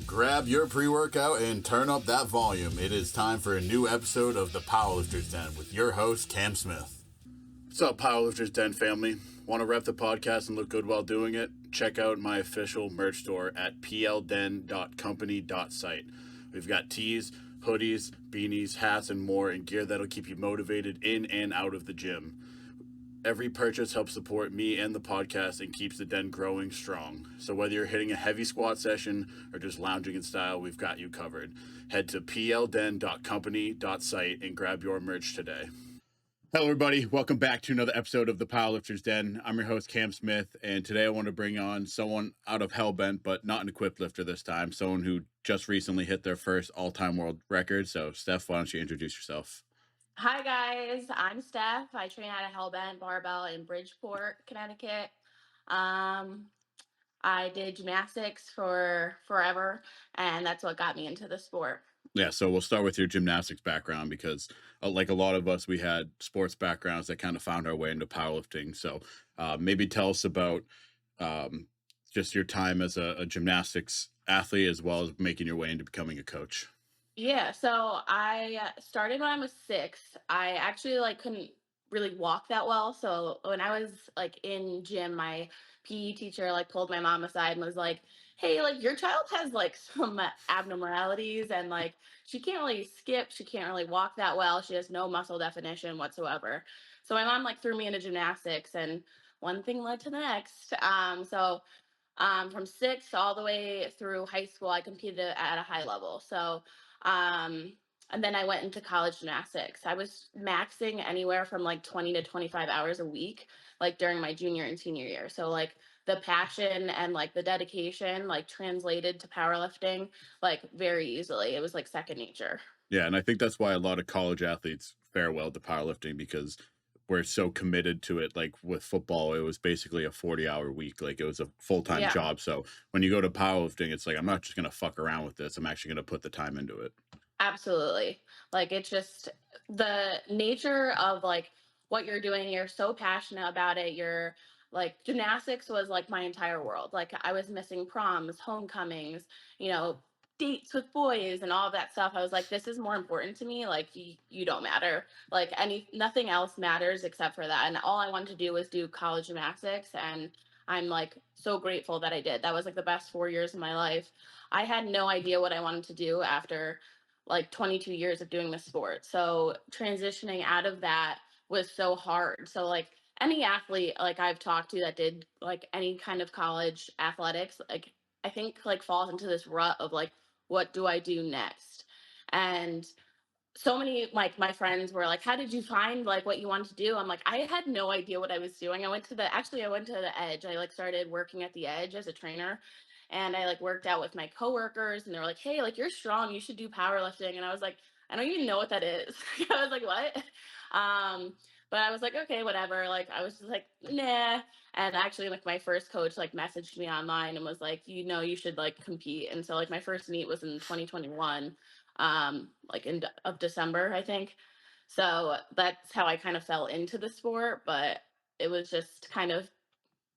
Grab your pre-workout and turn up that volume. It is time for a new episode of the Powerlifter's Den with your host, Cam Smith. What's up, Powerlifter's Den family? Want to rep the podcast and look good while doing it? Check out my official merch store at plden.company.site. We've got tees, hoodies, beanies, hats, and more, and gear that'll keep you motivated in and out of the gym. Every purchase helps support me and the podcast and keeps the den growing strong. So whether you're hitting a heavy squat session or just lounging in style, we've got you covered. Head to plden.company.site and grab your merch today. Hello, everybody. Welcome back to another episode of the Powerlifter's Den. I'm your host, Cam Smith, and today I want to bring on someone out of Hellbent, but not an equipped lifter this time, someone who just recently hit their first all-time world record. So, Steph, why don't you introduce yourself? Hi guys, I'm Steph. I train at a Hellbent Barbell in Bridgeport, Connecticut. I did gymnastics for forever, and that's what got me into the sport. Yeah, so we'll start with your gymnastics background because, like a lot of us, we had sports backgrounds that kind of found our way into powerlifting. So maybe tell us about just your time as a gymnastics athlete as well as making your way into becoming a coach. Yeah, so I started when I was 6. I actually couldn't really walk that well. So when I was in gym, my PE teacher pulled my mom aside and was like, "Hey, your child has some abnormalities and she can't really skip, she can't really walk that well. She has no muscle definition whatsoever." So my mom threw me into gymnastics, and one thing led to the next. From 6 all the way through high school, I competed at a high level. So, um, and then I went into college gymnastics. I was maxing anywhere from 20 to 25 hours a week, during my junior and senior year. So, the passion and the dedication, translated to powerlifting, very easily. It was second nature. Yeah, and I think that's why a lot of college athletes fare well to powerlifting because we're so committed to it. Like with football, it was basically a 40-hour week. Like it was a full-time Yeah. job. So when you go to powerlifting, it's like, I'm not just going to fuck around with this. I'm actually going to put the time into it. Absolutely. It's just the nature of what you're doing. You're so passionate about it. You're gymnastics was my entire world. I was missing proms, homecomings, you know, dates with boys and all of that stuff. I was like, this is more important to me. You don't matter. Nothing else matters except for that. And all I wanted to do was do college gymnastics. And I'm so grateful that I did. That was the best 4 years of my life. I had no idea what I wanted to do after 22 years of doing the sport. So transitioning out of that was so hard. So any athlete I've talked to that did any kind of college athletics, I think falls into this rut of what do I do next? And so many my friends were like, how did you find what you wanted to do? I'm like, I had no idea what I was doing. I went to the Edge. I started working at the Edge as a trainer, and I worked out with my coworkers, and they were like, hey, you're strong, you should do powerlifting. And I was like, I don't even know what that is. I was like, what? But I was like, okay, whatever. I was just like, nah. And actually my first coach messaged me online and was like, you should compete. And so my first meet was in 2021, of December, I think. So that's how I kind of fell into the sport, but it was just kind of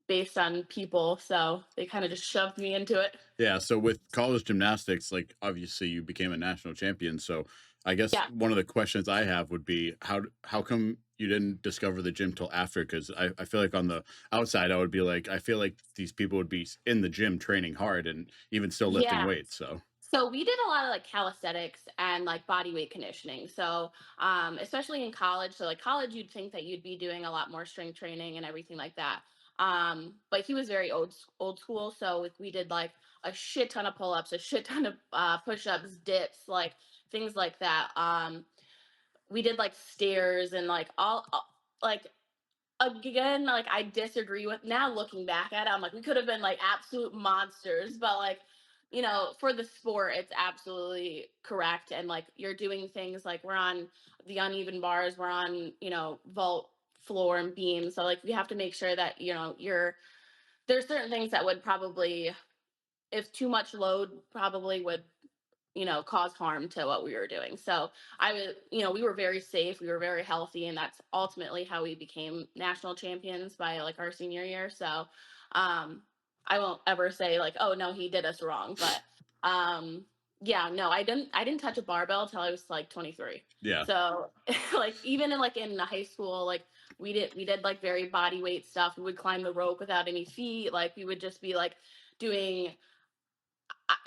based on people. So they kind of just shoved me into it. Yeah. So with college gymnastics, obviously you became a national champion. So I guess Yeah. one of the questions I have would be how come you didn't discover the gym till after? Because I feel like on the outside, I would be like, I feel like these people would be in the gym training hard and even still lifting Yeah. weights. So So we did a lot of calisthenics and body weight conditioning. So especially in college. So college, you'd think that you'd be doing a lot more strength training and everything like that. But he was very old school. So we did a shit ton of pull ups, a shit ton of push ups, dips, things like that. We did stairs and like again, I disagree with now looking back at it. I'm like, we could have been absolute monsters, but for the sport, it's absolutely correct. And you're doing things we're on the uneven bars, we're on, vault floor and beam. So we have to make sure that, there's certain things that would probably, if too much load probably would, cause harm to what we were doing. So I was, we were very safe, we were very healthy, and that's ultimately how we became national champions by our senior year. So I won't ever say oh no, he did us wrong, but Um, yeah, no, I didn't touch a barbell till I was like 23. Yeah. So like even in like in high school, like we did like very body weight stuff. We would climb the rope without any feet. Like we would just be like doing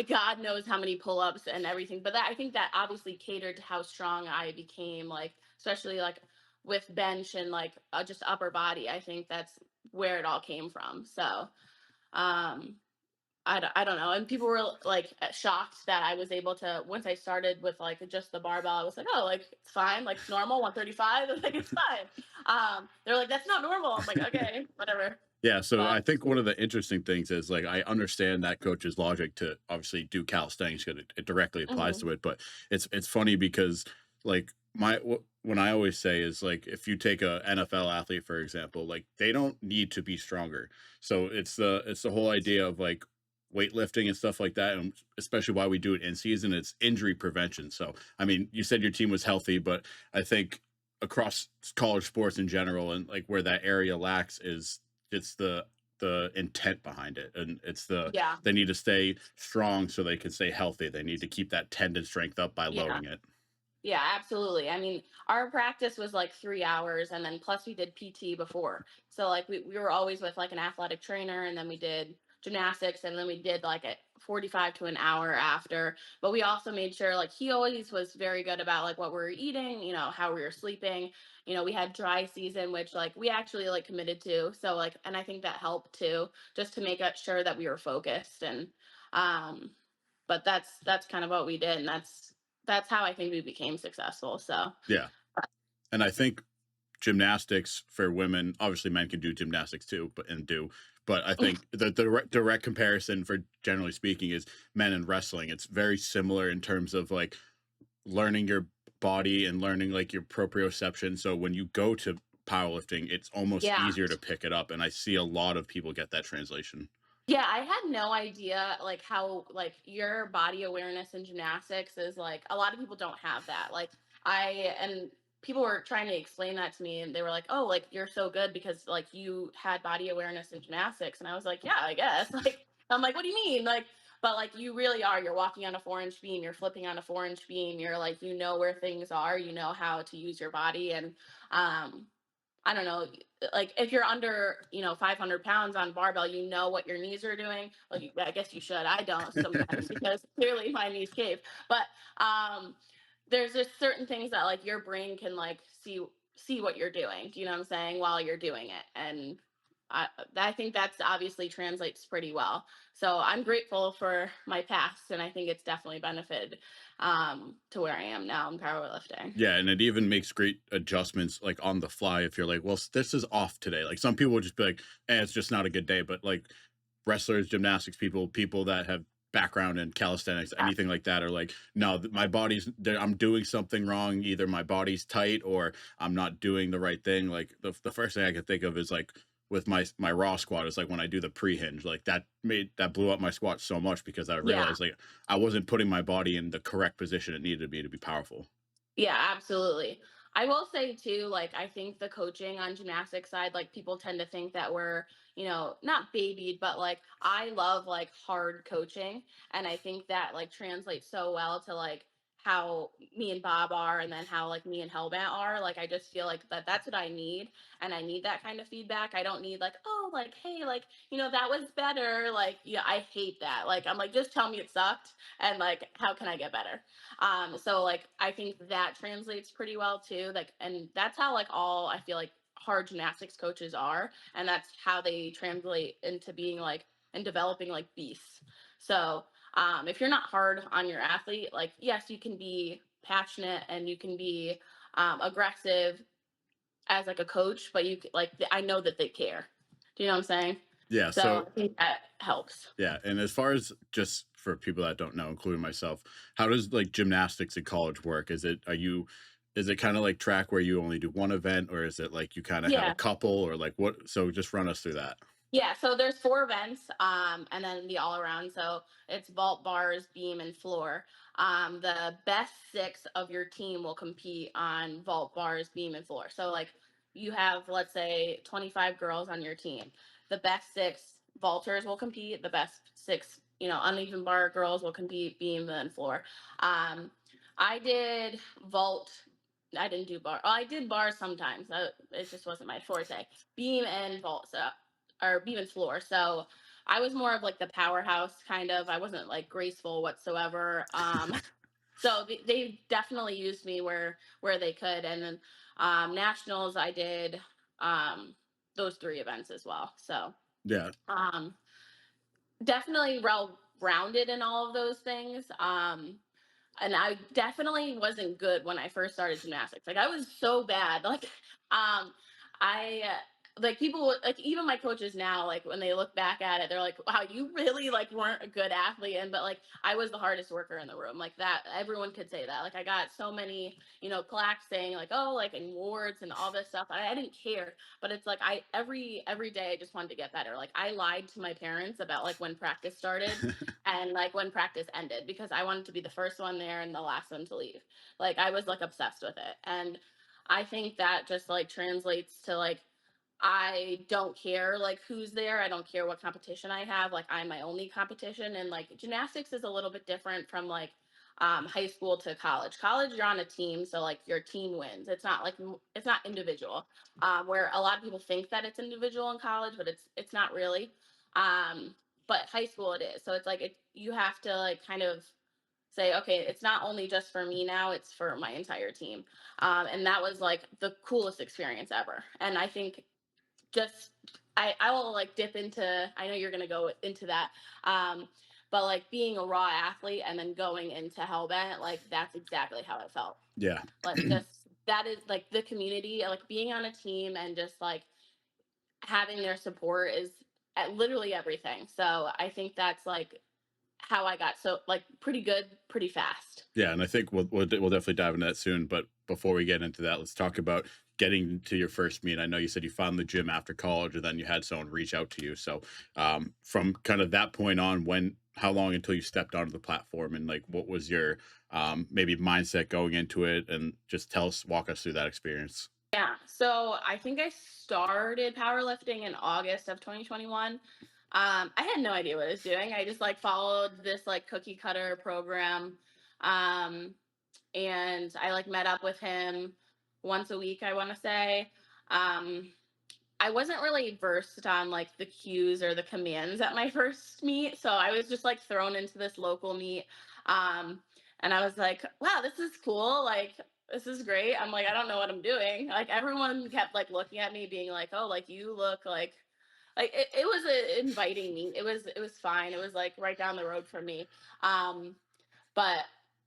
God knows how many pull-ups and everything. But that I think that obviously catered to how strong I became, like especially like with bench and like just upper body. I think that's where it all came from. So um I don't know. And people were like shocked that I was able to, once I started with like just the barbell, I was like, oh, like it's fine, like it's normal, 135. Like it's fine. They're like, that's not normal. I'm like, okay, whatever. Yeah, so But I think one of the interesting things is like I understand that coach's logic to obviously do calisthenics because it directly applies mhm, to it, but it's funny because like when I always say is like if you take a NFL athlete for example, like they don't need to be stronger. So it's the whole idea of like weightlifting and stuff like that, and especially why we do it in season. It's injury prevention. So I mean, you said your team was healthy, but I think across college sports in general and like where that area lacks is it's the intent behind it, and it's yeah. they need to stay strong so they can stay healthy. They need to keep that tendon strength up by Yeah. loading it. Yeah, absolutely. I mean, our practice was like 3 hours, and then plus we did PT before. So like we were always with like an athletic trainer, and then we did gymnastics, and then we did like a 45 to an hour after. But we also made sure like he always was very good about like what we were eating, how we were sleeping. We had dry season, which like we actually like committed to. So like, and I think that helped too, just to make sure that we were focused. And um but that's kind of what we did, and that's how I think we became successful. So Yeah, and I think gymnastics for women, obviously men can do gymnastics too, but I think the direct comparison for generally speaking is men and wrestling. It's very similar in terms of like learning your body and learning like your proprioception. So when you go to powerlifting, it's almost yeah. easier to pick it up. And I see a lot of people get that translation. Yeah, I had no idea like how like your body awareness in gymnastics is like a lot of people don't have that. Like and people were trying to explain that to me, and they were like, "Oh, like you're so good because like you had body awareness in gymnastics." And I was like, "Yeah, I guess." Like I'm like, "What do you mean?" Like but like you really are. You're walking on a 4-inch beam, you're flipping on a 4-inch beam, you're like you know where things are, you know how to use your body. And um I don't know, like if you're under, 500 pounds on barbell, you know what your knees are doing. Like, I guess you should. I don't sometimes because clearly my knees cave. But there's just certain things that like your brain can like see what you're doing. Do you know what I'm saying? While you're doing it, and I think that's obviously translates pretty well. So I'm grateful for my past, and I think it's definitely benefited to where I am now in powerlifting. Yeah, and it even makes great adjustments like on the fly if you're like, well, this is off today. Like some people would just be like, it's just not a good day. But like wrestlers, gymnastics people that have background in calisthenics, Yeah. anything like that, are like, no, my I'm doing something wrong. Either my body's tight or I'm not doing the right thing. Like the first thing I could think of is like with my raw squat is like when I do the pre-hinge, like that blew up my squat so much because I Yeah. realized like I wasn't putting my body in the correct position it needed to be powerful. Yeah, absolutely. I will say too, like I think the coaching on gymnastics side, like people tend to think that we're, not babied, but like I love like hard coaching. And I think that like translates so well to like how me and Bob are, and then how like me and Hellbat are. Like I just feel like that's what I need. And I need that kind of feedback. I don't need like, oh, like, hey, like, that was better. Like, yeah, I hate that. Like I'm like, just tell me it sucked, and like how can I get better? So like I think that translates pretty well too. Like, and that's how like all I feel like hard gymnastics coaches are, and that's how they translate into being like and developing like beasts. So if you're not hard on your athlete, like yes, you can be passionate and you can be aggressive as like a coach, but like I know that they care. Do you know what I'm saying? Yeah, So so I think that helps. yeah, and as far as just for people that don't know, including myself, how does like gymnastics in college work? Is it kind of like track where you only do one event, or is it like you kind of have a Yeah. couple, or like what? So just run us through that. Yeah, so there's 4 events, and then the all around. So it's vault, bars, beam, and floor. The best six of your team will compete on vault, bars, beam, and floor. So like you have, let's say, 25 girls on your team. The best six vaulters will compete. The best six, uneven bar girls will compete beam and floor. Um, I did vault. I didn't do bar. Oh, I did bars sometimes. It just wasn't my forte. Beam and vault, so or beam and floor. So I was more of like the powerhouse kind of. I wasn't like graceful whatsoever. So they definitely used me where they could, and then nationals I did um, those three events as well. So Yeah. um, definitely well rounded in all of those things. And I definitely wasn't good when I first started gymnastics. Like I was so bad. I like people like even my coaches now, like when they look back at it, they're like, "Wow, you really like weren't a good athlete." And but like I was the hardest worker in the room. Like that, everyone could say that. Like I got so many, plaques saying like, "Oh, like awards and all this stuff." I didn't care, but it's like I every day I just wanted to get better. Like I lied to my parents about like when practice started and like when practice ended because I wanted to be the first one there and the last one to leave. Like I was like obsessed with it. And I think that just like translates to like I don't care like who's there. I don't care what competition I have. Like I'm my only competition. And like gymnastics is a little bit different from like high school to college. College, you're on a team, so like your team wins. It's not like it's not individual. Where a lot of people think that it's individual in college, but it's not really. Um, but high school it is. So it's like you have to like kind of say, okay, it's not only just for me now, it's for my entire team. And that was like the coolest experience ever. And I think just I will like dip into I know you're gonna go into that. But like being a raw athlete and then going into Hellbent, like that's exactly how it felt. Yeah. Like just that is like the community, like being on a team and just like having their support is at literally everything. So I think that's like how I got so like pretty good, pretty fast. Yeah, and I think we'll definitely dive into that soon. But before we get into that, let's talk about getting to your first meet. I know you said you found the gym after college, and then you had someone reach out to you. So, from kind of that point on, how long until you stepped onto the platform, and like what was your maybe mindset going into it, and just walk us through that experience. Yeah. So I think I started powerlifting in August of 2021. I had no idea what I was doing. I just like followed this like cookie cutter program. Um, and I like met up with him once a week, I want to say. Um, I wasn't really versed on like the cues or the commands at my first meet. So I was just like thrown into this local meet. Um, and I was like, wow, this is cool. Like, this is great. I'm like, I don't know what I'm doing. Like everyone kept like looking at me being like, oh, like you look like it was inviting me. It was fine. It was like right down the road from me. Um, but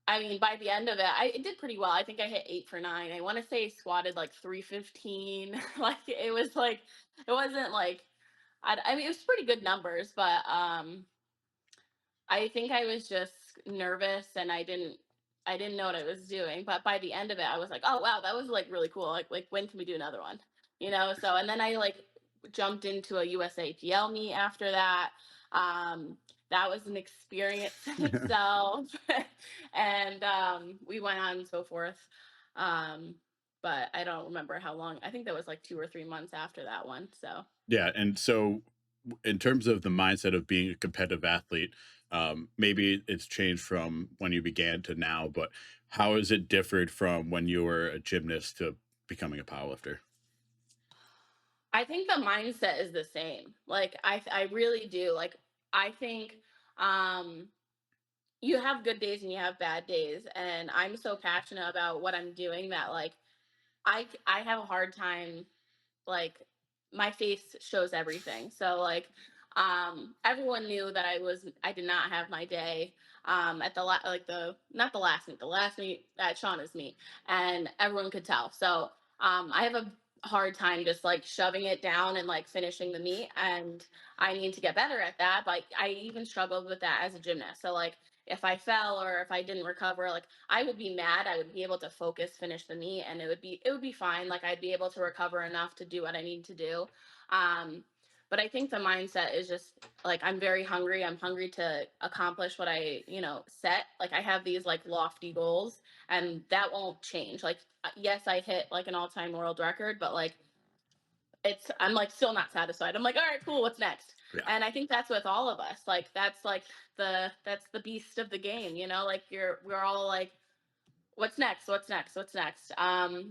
I mean, by the end of it, I did pretty well. I think I hit 8 for 9. I want to say squatted like 315. Like it was like it wasn't like I mean it was pretty good numbers, but I think I was just nervous and I didn't know what I was doing. But by the end of it, I was like, oh wow, that was like really cool. Like when can we do another one? So and then I like jumped into a USAPL meet after that. Um, that was an experience in itself. And we went on and so forth. Um, but I don't remember how long. I think that was like 2 or 3 months after that one. So Yeah, and so in terms of the mindset of being a competitive athlete, maybe it's changed from when you began to now, but how has it differed from when you were a gymnast to becoming a powerlifter? I think the mindset is the same. Like I really do. Like I think um you have good days and you have bad days, and I'm so passionate about what I'm doing that like I have a hard time like my face shows everything. So like everyone knew that I did not have my day at like the not the last meet, the last meet at Shauna's meet, and everyone could tell. So I have a hard time just like shoving it down and like finishing the meet, and I need to get better at that. But I even struggled with that as a gymnast. So like if I fell or if I didn't recover, like I would be mad. I would be able to focus, finish the meet, and it would be fine. Like I'd be able to recover enough to do what I need to do. Um, but I think the mindset is just like I'm very hungry. I'm hungry to accomplish what I set. Like I have these like lofty goals, and that won't change. Like yes, I hit like an all-time world record, but like I'm like still not satisfied. I'm like, all right, cool. What's next? Yeah. And I think that's with all of us. Like that's the beast of the game, you know? Like we're all like, what's next? What's next? What's next?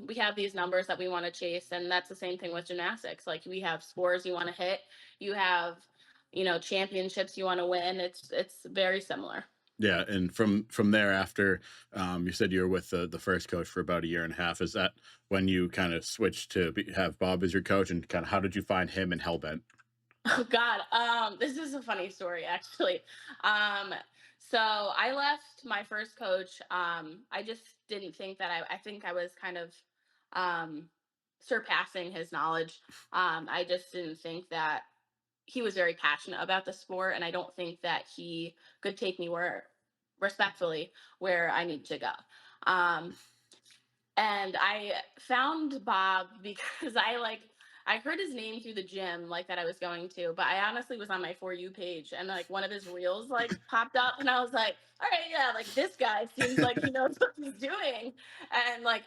We have these numbers that we want to chase, and that's the same thing with gymnastics. Like we have scores you want to hit, you have, championships you want to win. It's very similar. Yeah, and from there after, you said you were with the first coach for about a year and a half. Is that when you kind of switched to have Bob as your coach, and kind of how did you find him and Hellbent? Oh God, this is a funny story actually. Um, so I left my first coach. I just didn't think that I think I was kind of um, surpassing his knowledge. I just didn't think that he was very passionate about the sport, and I don't think that he could take me where respectfully where I need to go. Um, and I found Bob because I heard his name through the gym like that I was going to, but I honestly was on my For You page and like one of his reels like popped up and I was like, all right, yeah, like this guy seems like he knows what he's doing. And like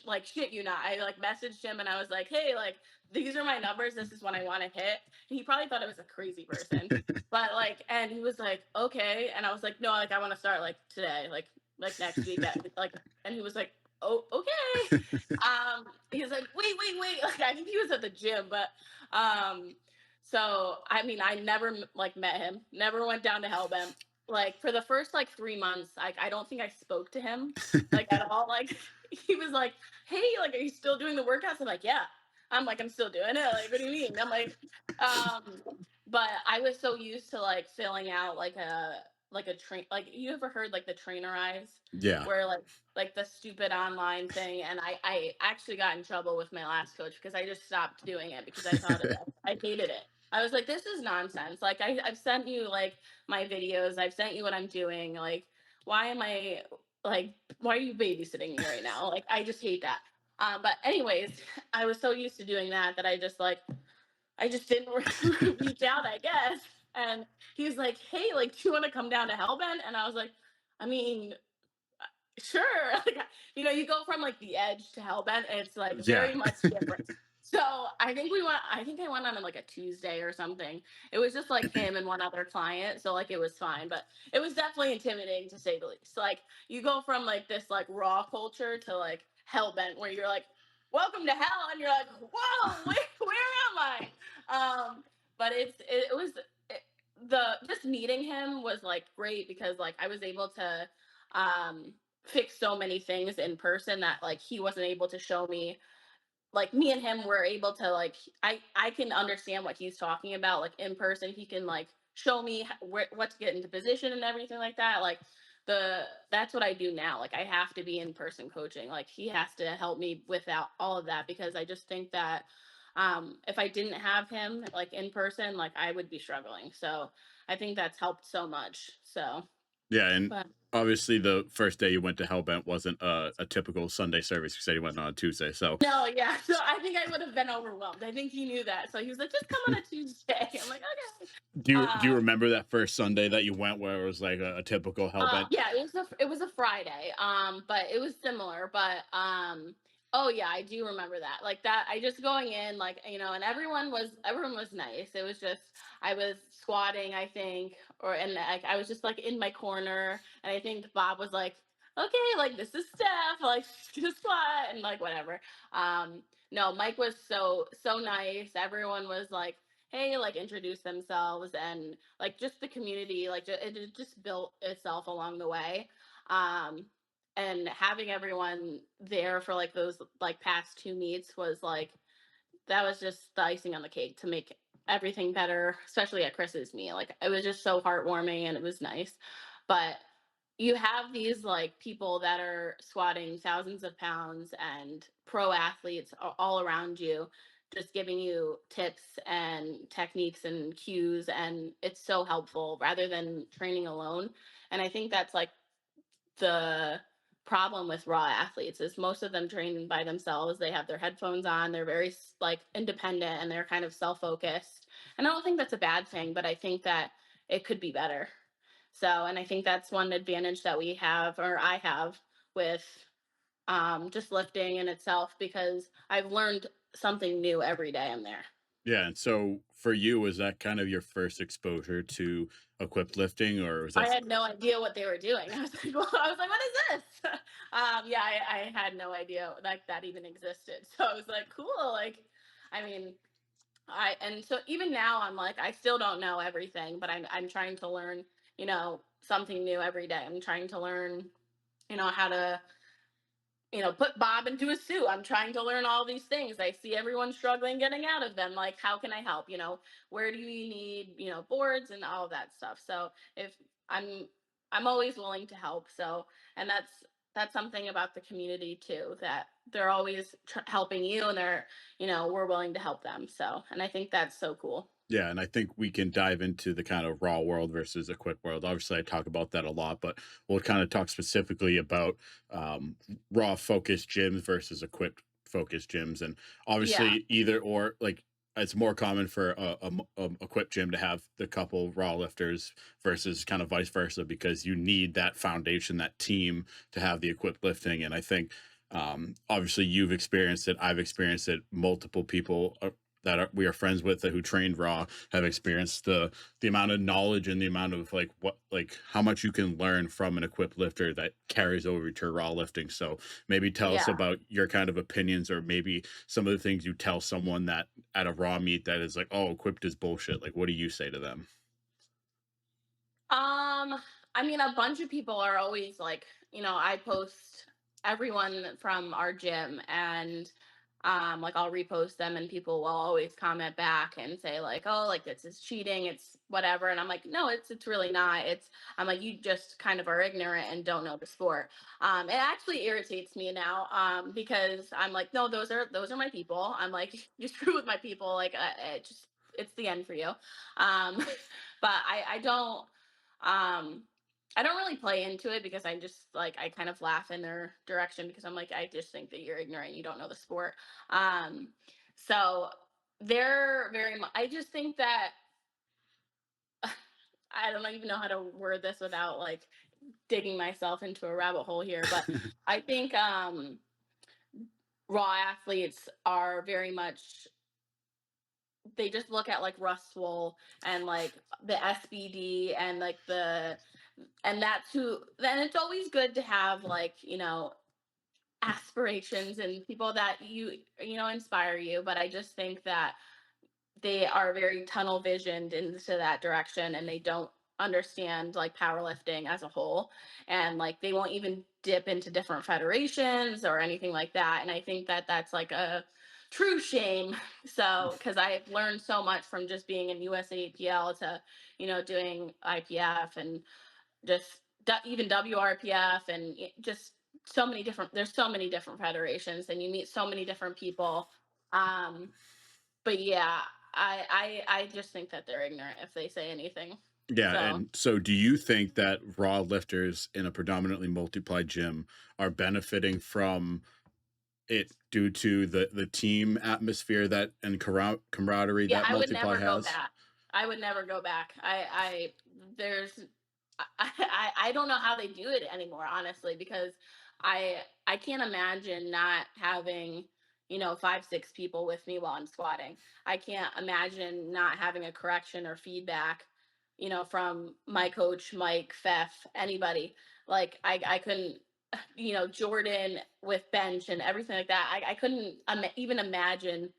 like shit you not. I like messaged him and I was like, hey, like these are my numbers. This is what I want to hit. And he probably thought I was a crazy person. But like, and he was like, okay. And I was like, no, like I want to start like today, like next week like, and he was like, oh, okay. He was like, wait. Like, I think he was at the gym, but, so, I mean, I never like met him, never went down to Hellbent. Like for the first like 3 months, I don't think I spoke to him like at all. Like he was like, hey, like, are you still doing the workouts? I'm like, yeah. I'm like, I'm still doing it. Like, what do you mean? I'm like, um, but I was so used to like filling out like a train, like you ever heard like the trainer eyes Yeah. where like the stupid online thing, and I actually got in trouble with my last coach because I just stopped doing it because I thought I hated it. I was like, this is nonsense. Like I've sent you like my videos, I've sent you what I'm doing. Like why am I like why are you babysitting me right now? Like I just hate that. But anyways, I was so used to doing that I just didn't reach out, I guess. And he was like, hey, like, do you want to come down to Hellbent? And I was like, I mean, sure. Like, you go from like the edge to Hellbent, and it's like Yeah. very much different. So I think I went on like a Tuesday or something. It was just like him and one other client. So like it was fine, but it was definitely intimidating to say the least. Like you go from like this like raw culture to like Hellbent where you're like, welcome to hell. And you're like, whoa, where am I? But it was, just meeting him was like great because like I was able to, um, fix so many things in person that like he wasn't able to show me. Like me and him were able to like I can understand what he's talking about like in person. He can like show me what to get into position and everything like that. Like that's what I do now. Like I have to be in person coaching. Like he has to help me without all of that because I just think that if I didn't have him like in person, like I would be struggling. So I think that's helped so much. So Yeah, and but obviously the first day you went to Hellbent wasn't a typical Sunday service. You said you went on a Tuesday, so no, yeah. So I think I would have been overwhelmed. I think he knew that. So he was like, just come on a Tuesday. I'm like, okay. do you Um, remember that first Sunday that you went where it was like a typical Hellbent? yeah, it was a Friday. But it was similar. But oh yeah, I do remember that. Like that, I just going in, like, and everyone was nice. It was just I was squatting, I think, and like I was just like in my corner, and I think Bob was like, okay, like this is Steph, like just squat and like whatever. No, Mike was so nice. Everyone was like, hey, like introduce themselves and like just the community, like it just built itself along the way. Um, and having everyone there for like those like past two meets was like that was just the icing on the cake to make everything better, especially at Chris's meet. Like it was just so heartwarming and it was nice. But you have these like people that are squatting thousands of pounds and pro athletes all around you just giving you tips and techniques and cues, and it's so helpful rather than training alone. And I think that's like the problem with raw athletes is most of them train by themselves. They have their headphones on, they're very like independent and they're kind of self-focused, and I don't think that's a bad thing, but I think that it could be better. So, and I think that's one advantage that we have, or I have, with just lifting in itself because I've learned something new every day I'm there. Yeah, and so for you, was that kind of your first exposure to equipped lifting, or was I that had no idea what they were doing. I was like, well, I was like, what is this? Yeah, I had no idea like that even existed. So I was like, cool. Like, I mean, and so even now I'm like, I still don't know everything, but I'm trying to learn, something new every day. I'm trying to learn, how to put Bob into a suit. I'm trying to learn all these things. I see everyone struggling getting out of them. Like, how can I help? Where do you need, boards and all of that stuff. So if I'm I'm always willing to help. So, and that's something about the community too, that they're always helping you, and we're willing to help them. So, and I think that's so cool. Yeah, and I think we can dive into the kind of raw world versus equipped world. Obviously, I talk about that a lot, but we'll kind of talk specifically about um, raw focused gyms versus equipped focused gyms. And Yeah. obviously, either or, like it's more common for a equipped gym to have the couple raw lifters versus kind of vice versa because you need that foundation, that team to have the equipped lifting. And I think obviously you've experienced it, I've experienced it, multiple people we are friends with who trained raw have experienced the amount of knowledge and the amount of like how much you can learn from an equipped lifter that carries over to raw lifting. So maybe tell us Yeah. about your kind of opinions, or maybe some of the things you tell someone that at a raw meet that is like, oh, equipped is bullshit. Like, what do you say to them? I mean, a bunch of people are always like, I post everyone from our gym, and like I'll repost them, and people will always comment back and say like, oh, like this is cheating, it's whatever. And I'm like, no, it's really not. I'm like, you just kind of are ignorant and don't know the sport. It actually irritates me now, because I'm like, no, those are my people. I'm like, you screw with my people, like it's the end for you. But um, I don't really play into it, because I just like I kind of laugh in their direction, because I'm like, I just think that you're ignorant, you don't know the sport. Um, so they're very much. I just think that I don't even know how to word this without like digging myself into a rabbit hole here, but I think raw athletes are very much, they just look at like Rustful and like the SBD and like and that's who. Then it's always good to have like aspirations and people that inspire you, but I just think that they are very tunnel visioned into that direction, and they don't understand like powerlifting as a whole, and like they won't even dip into different federations or anything like that. And I think that that's like a true shame. So because I've learned so much from just being in USAPL to doing IPF, and just even WRPF, and just there's so many different federations, and you meet so many different people. um but yeah, I just think that they're ignorant if they say anything. Yeah, So and so do you think that raw lifters in a predominantly multiply gym are benefiting from it due to the team atmosphere that and camaraderie yeah, that I would multiply never go has? back. I would never go back. There's, I don't know how they do it anymore, honestly, because I can't imagine not having, 5, 6 people with me while I'm squatting. I can't imagine not having a correction or feedback, from my coach, Mike, Fef, anybody. Like I couldn't, Jordan with bench and everything like that. I couldn't even imagine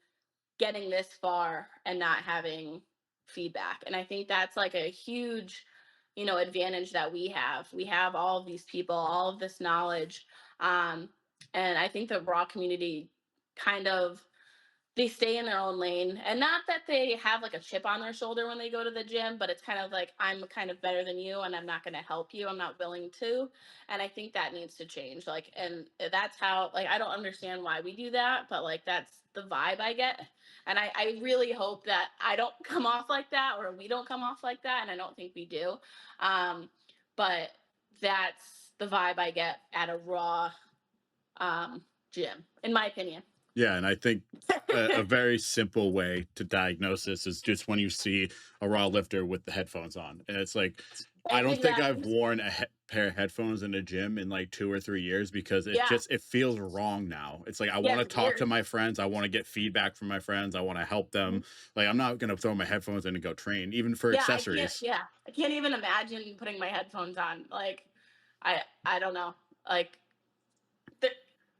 getting this far and not having feedback. And I think that's like a huge, advantage that we have. We have all of these people, all of this knowledge. Um, and I think the raw community kind of, they stay in their own lane, and not that they have like a chip on their shoulder when they go to the gym, but it's kind of like, I'm kind of better than you, and I'm not going to help you, I'm not willing to. And I think that needs to change, like, and that's how, like, I don't understand why we do that, but like that's the vibe I get. And I really hope that I don't come off like that, or we don't come off like that, and I don't think we do. Um but that's the vibe I get at a raw gym, in my opinion. Yeah, and I think a very simple way to diagnose this is just when you see a raw lifter with the headphones on, and it's like I It's don't think I've exactly. worn a pair of headphones in a gym in like 2 or 3 years because Yeah. it feels wrong now. It's like I Yeah, wanna it's talk to weird. my friends, I wanna get feedback from my friends, I wanna help them. Mhm. Like, I'm not gonna throw my headphones in and go train, even for Yeah, I can't. accessories. Yeah, I can't even imagine putting my headphones on. Like, I don't know. Like, there,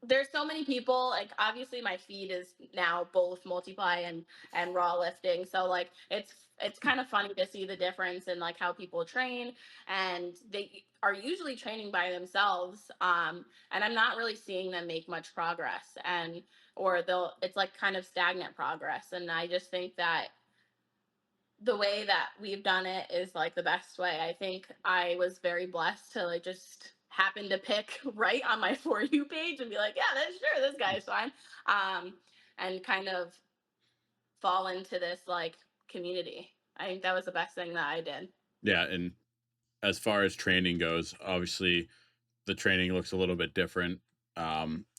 there's so many people. Like, obviously my feed is now both multiply and raw lifting, so like it's kind of funny to see the difference in like how people train, and they are usually training by themselves, and I'm not really seeing them make much progress, and or they'll it's like kind of stagnant progress, and I just think that the way that we've done it is like the best way. I think I was very blessed to like just happen to pick right on my For You page and be like, yeah, that's sure, this guy's fine. Um, and kind of fall into this like community. I think that was the best thing that I did. Yeah, and as far as training goes, obviously the training looks a little bit different.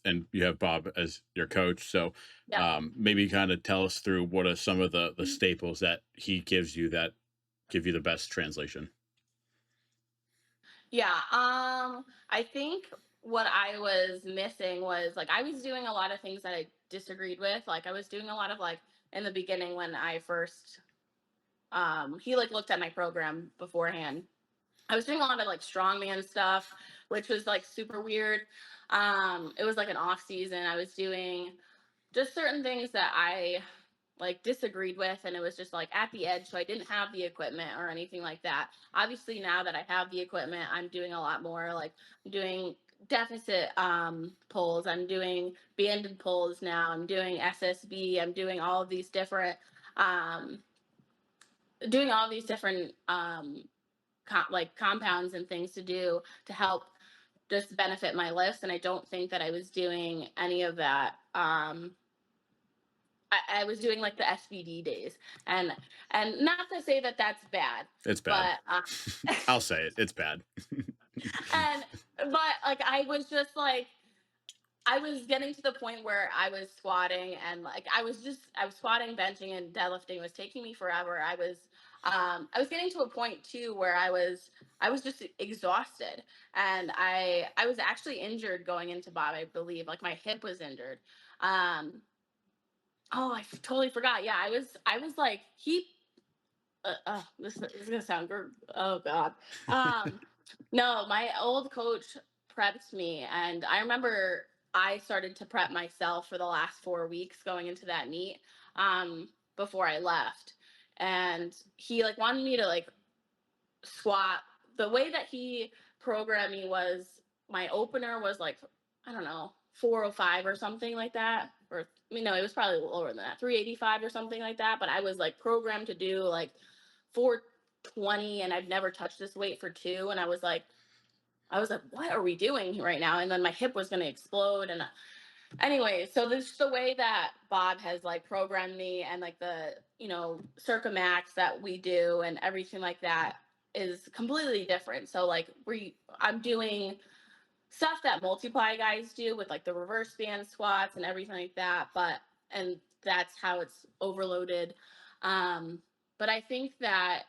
And you have Bob as your coach. So Yep. maybe kind of tell us through what are some of the staples that he gives you that give you the best translation. Yeah. I think what I was missing was like I was doing a lot of things that I disagreed with. Like I was doing a lot of like in the beginning when I first he like looked at my program beforehand. I was doing a lot of like strongman stuff, which was like super weird. It was like an off season. I was doing just certain things that I like disagreed with, and it was just like at the edge, so I didn't have the equipment or anything like that. Obviously now that I have the equipment, I'm doing a lot more. Like I'm doing deficit pulls, I'm doing banded pulls now, I'm doing SSB, I'm doing all of these different um doing all these different like compounds and things to do to help just benefit my lifts, and I don't think that I was doing any of that. I was doing like the SBD days, and not to say that that's bad, It's bad. but I'll say it. It's bad. and but like I was just like I was getting to the point where I was squatting, and like I was squatting, benching, and deadlifting. It was taking me forever. I was getting to a point too where I was just exhausted, and I was actually injured going into Bob. I believe like my hip was injured. Um, oh, totally forgot. Yeah, I was like he this is gonna sound oh god. No, my old coach prepped me, and I remember I started to prep myself for the last 4 weeks going into that meet before I left, and he like wanted me to like squat. The way that he programmed me was my opener was like I don't know 405 or something like that, or no, it was probably lower than that, 385 or something like that. But I was like programmed to do like 420, and I've never touched this weight for two, and I was like, what are we doing right now? And then my hip was going to explode. And anyway, so this is the way that Bob has like programmed me, and like the, Circumax that we do and everything like that is completely different. So like I'm doing stuff that multiply guys do with like the reverse band squats and everything like that. And that's how it's overloaded. But I think that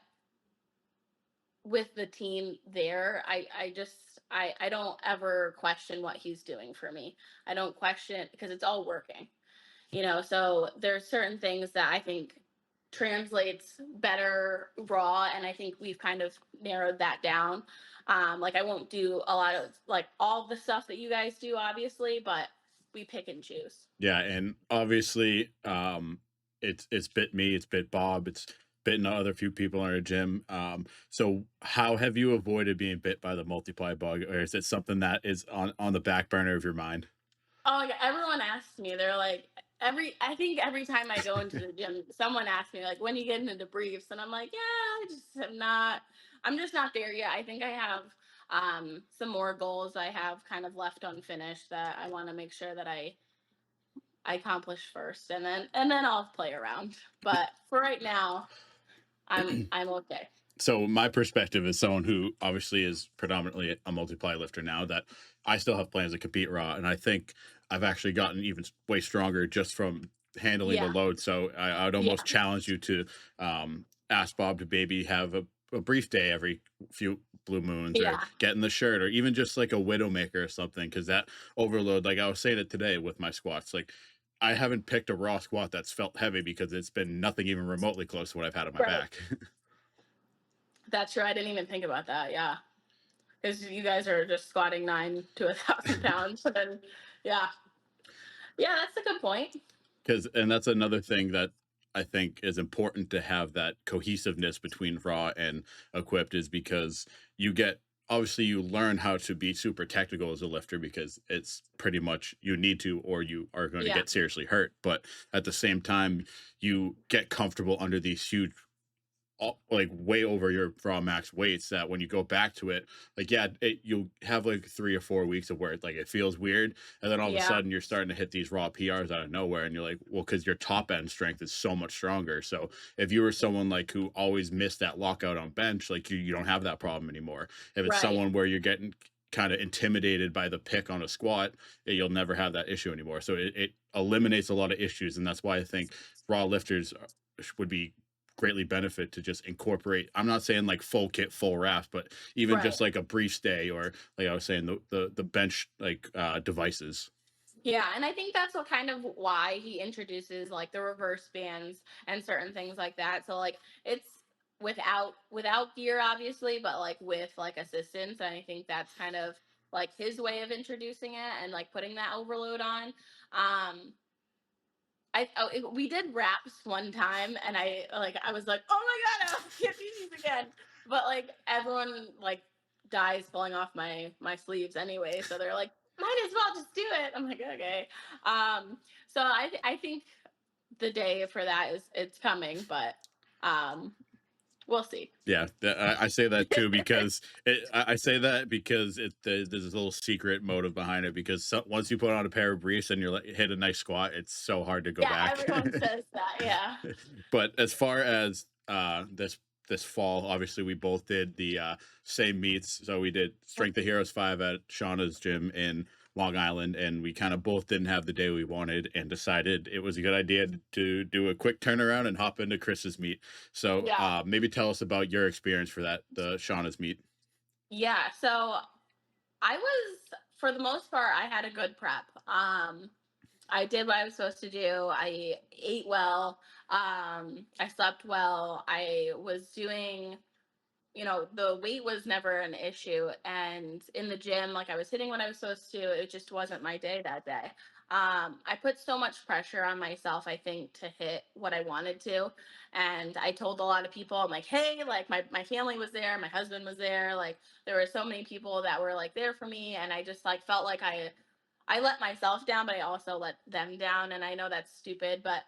with the team there, I don't ever question what he's doing for me. I don't question because it's all working, so there's certain things that I think translates better raw, and I think we've kind of narrowed that down. Like I won't do a lot of like all the stuff that you guys do, obviously, but we pick and choose. Yeah, and obviously, it's bit me, it's bit Bob, it's bitten other few people in our gym. So how have you avoided being bit by the multiply bug, or is it something that is on the back burner of your mind? Oh, yeah, everyone asks me. They're like I think every time I go into the gym, someone asks me like, "When you get into briefs?" And I'm like, "Yeah, I just am not. I'm just not there yet. I think I have some more goals I have kind of left unfinished that I want to make sure that I accomplish first, and then I'll play around. But for right now, I'm okay." So my perspective as someone who obviously is predominantly a multiply lifter now, that I still have plans to compete raw, and I think I've actually gotten even way stronger just from handling the Yeah, load. So I would almost yeah, challenge you to ask Bob to maybe have a brief day every few blue moons, or Yeah. getting the shirt, or even just like a widowmaker or something, because that overload, like I was saying it today with my squats, like I haven't picked a raw squat that's felt heavy because it's been nothing even remotely close to what I've had on my Right. back. That's true. I didn't even think about that. Yeah. Because you guys are just squatting 9 to 1,000 pounds. And then, yeah. Yeah, that's a good point. Because and that's another thing that I think is important, to have that cohesiveness between raw and equipped, is because you get, obviously you learn how to be super technical as a lifter, because it's pretty much you need to, or you are going to Yeah. get seriously hurt. But at the same time, you get comfortable under these huge, like way over your raw max weights, that when you go back to it, like yeah, you'll have like 3 or 4 weeks of where like it feels weird, and then all of a Yeah. sudden you're starting to hit these raw PRs out of nowhere, and you're like, well, because your top end strength is so much stronger. So if you were someone like who always missed that lockout on bench, like you don't have that problem anymore. If it's Right. someone where you're getting kind of intimidated by the pick on a squat, you'll never have that issue anymore. So it eliminates a lot of issues, and that's why I think raw lifters would be greatly benefit to just incorporate. I'm not saying like full kit, full wraps, but even Right. just like a brief stay, or like I was saying, the bench like devices. Yeah, and I think that's what kind of why he introduces like the reverse bands and certain things like that. So like it's without gear obviously, but like with like assistance. And I think that's kind of like his way of introducing it and like putting that overload on. Um we did wraps one time, and I was like, oh my god, I can't do these again. But like everyone like dies pulling off my sleeves anyway, so they're like, might as well just do it. I'm like, okay. So I think the day for that is it's coming, but um, we'll see. Yeah, I say that too, because I say that because there's a little secret motive behind it, because once you put on a pair of briefs and you're like hit a nice squat, it's so hard to go Yeah, back. everyone says that. Yeah. But as far as this fall, obviously we both did the same meets. So we did Strength of Heroes 5 at Shauna's gym in Long Island, and we kind of both didn't have the day we wanted, and decided it was a good idea to do a quick turnaround and hop into Chris's meet. So Yeah. maybe tell us about your experience for that, the Shauna's meet. Yeah. So I was, for the most part, I had a good prep. I did what I was supposed to do. I ate well. I slept well. I was doing, the weight was never an issue. And in the gym, like I was hitting what I was supposed to. It just wasn't my day that day. I put so much pressure on myself, I think, to hit what I wanted to. And I told a lot of people, I'm like, hey, like my family was there, my husband was there. Like there were so many people that were like there for me. And I just like felt like I let myself down, but I also let them down. And I know that's stupid, but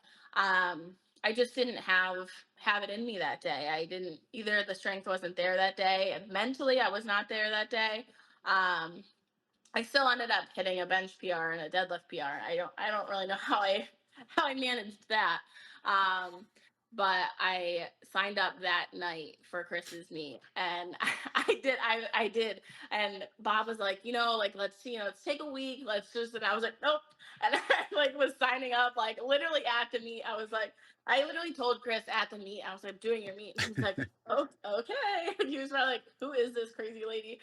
I just didn't have it in me that day. I didn't either. The strength wasn't there that day, and mentally I was not there that day. Um, I still ended up hitting a bench PR and a deadlift PR. I don't really know how I managed that. Um, but I signed up that night for Chris's meet, and I did. And Bob was like, like let's take a week. Let's just. And I was like, nope. And I like was signing up like literally at the meet. I literally told Chris at the meet, I was like, doing your meet. And he's like, oh, okay. And he was probably like, who is this crazy lady?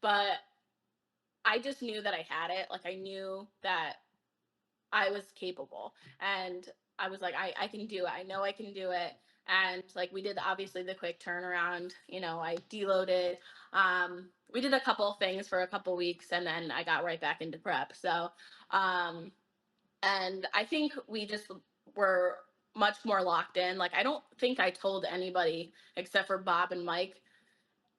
But I just knew that I had it. Like I knew that I was capable. And I was like, I can do it. I know I can do it. And like we did obviously the quick turnaround. I deloaded. We did a couple things for a couple weeks, and then I got right back into prep. So um and I think we just were much more locked in. Like I don't think I told anybody except for Bob and Mike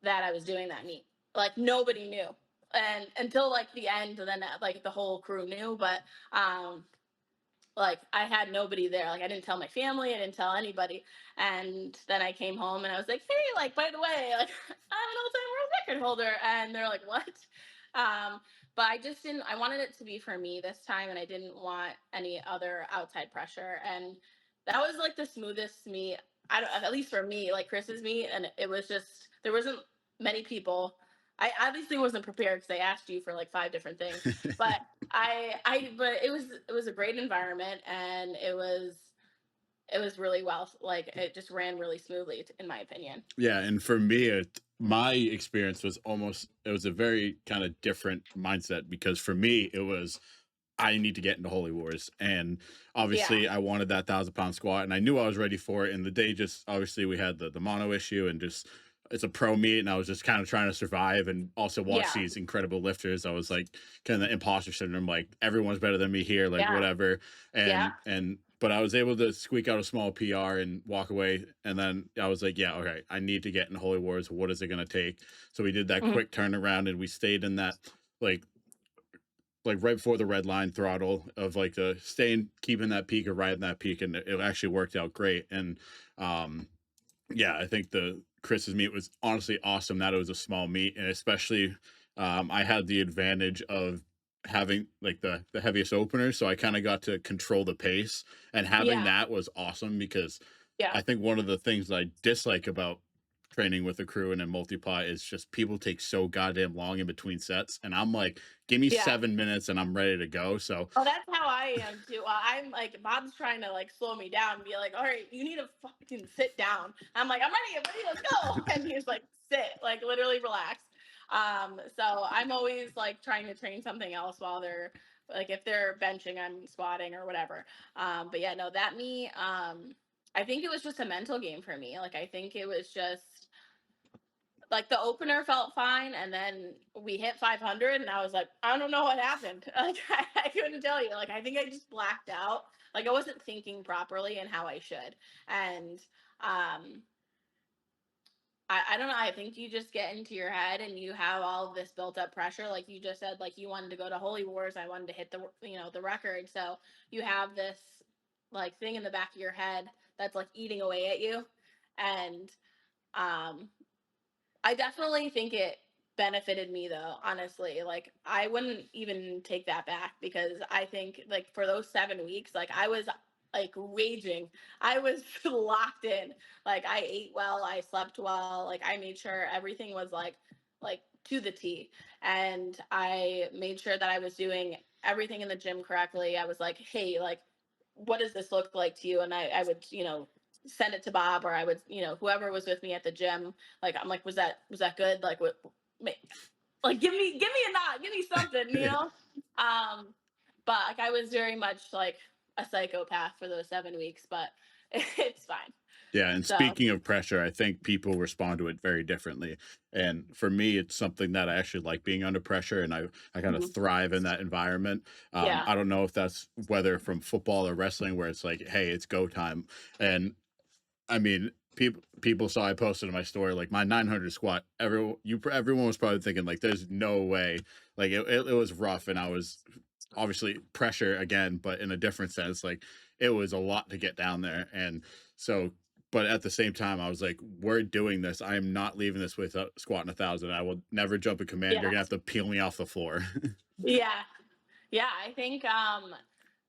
that I was doing that meet. Like nobody knew. And until like the end, and then like the whole crew knew, but um like I had nobody there. Like I didn't tell my family, I didn't tell anybody. And then I came home and I was like, hey, like by the way, like I'm an all-time world record holder. And they're like, what? Um, but I just didn't I wanted it to be for me this time, and I didn't want any other outside pressure. And that was like the smoothest meet. I don't At least for me, like Chris's meet, and it was just there wasn't many people. I obviously wasn't prepared because they asked you for like 5 different things, but but it was a great environment, and it was really well, like it just ran really smoothly, in my opinion. Yeah, and for me, my experience was it was a very kind of different mindset because for me, it was I need to get into Holy Wars. And Yeah, obviously, I wanted that 1,000 pound squat and I knew I was ready for it. And the day just obviously, we had the mono issue and just it's a pro meet. And I was just kind of trying to survive and also watch yeah, these incredible lifters. I was like, kind of the imposter syndrome, like everyone's better than me here, like yeah, whatever. yeah, But I was able to squeak out a small PR and walk away. And then I was like, yeah, okay, I need to get in Holy Wars. What is it going to take? So we did that mhm, quick turnaround and we stayed in that like right before the red line throttle of like the staying keeping that peak or riding that peak, and it actually worked out great. And um yeah, I think the Chris's meet was honestly awesome that it was a small meet, and especially I had the advantage of having like the heaviest opener, so I kind of got to control the pace, and having yeah, that was awesome because yeah, I think one of the things that I dislike about training with a crew and in multiply is just people take so goddamn long in between sets, and I'm like, give me yeah. 7 minutes and I'm ready to go. So Oh, that's how I am too. I'm like, Bob's trying to like slow me down and be like, all right, you need to fucking sit down. I'm like, I'm ready, let's go. And he's like, sit, like literally relax. So I'm always like trying to train something else while they're like, if they're benching, I'm squatting or whatever. But yeah, no, that me, I think it was just a mental game for me. Like, I think it was just like the opener felt fine, and then we hit 500 and I was like, I don't know what happened. Like I couldn't tell you. Like I think I just blacked out. Like I wasn't thinking properly and how I should. And um I don't know. I think you just get into your head and you have all of this built up pressure. Like you just said, like you wanted to go to Holy Wars. I wanted to hit the, the record. So you have this like thing in the back of your head that's like eating away at you. And um I definitely think it benefited me though, honestly. Like I wouldn't even take that back because I think like for those 7 weeks, like I was like raging. I was locked in. Like I ate well, I slept well, like I made sure everything was like to the T. And I made sure that I was doing everything in the gym correctly. I was like, hey, like what does this look like to you? And I would, send it to Bob, or I would, whoever was with me at the gym, like I'm like, was that good? Like what, like give me a nod, give me something, Um, but like I was very much like a psychopath for those 7 weeks, but it's fine. yeah, and So speaking of pressure, I think people respond to it very differently. And for me, it's something that I actually like being under pressure, and I kind of mhm, thrive in that environment. yeah, I don't know if that's whether from football or wrestling, where it's like, hey, it's go time, and I mean, people saw I posted in my story like my 900 squat. Everyone was probably thinking like, "There's no way." Like it was rough, and I was obviously pressure again, but in a different sense. Like it was a lot to get down there, and so. But at the same time, I was like, "We're doing this. I am not leaving this without squatting 1,000. I will never jump a command. You're yeah, gonna have to peel me off the floor." yeah. Yeah, I think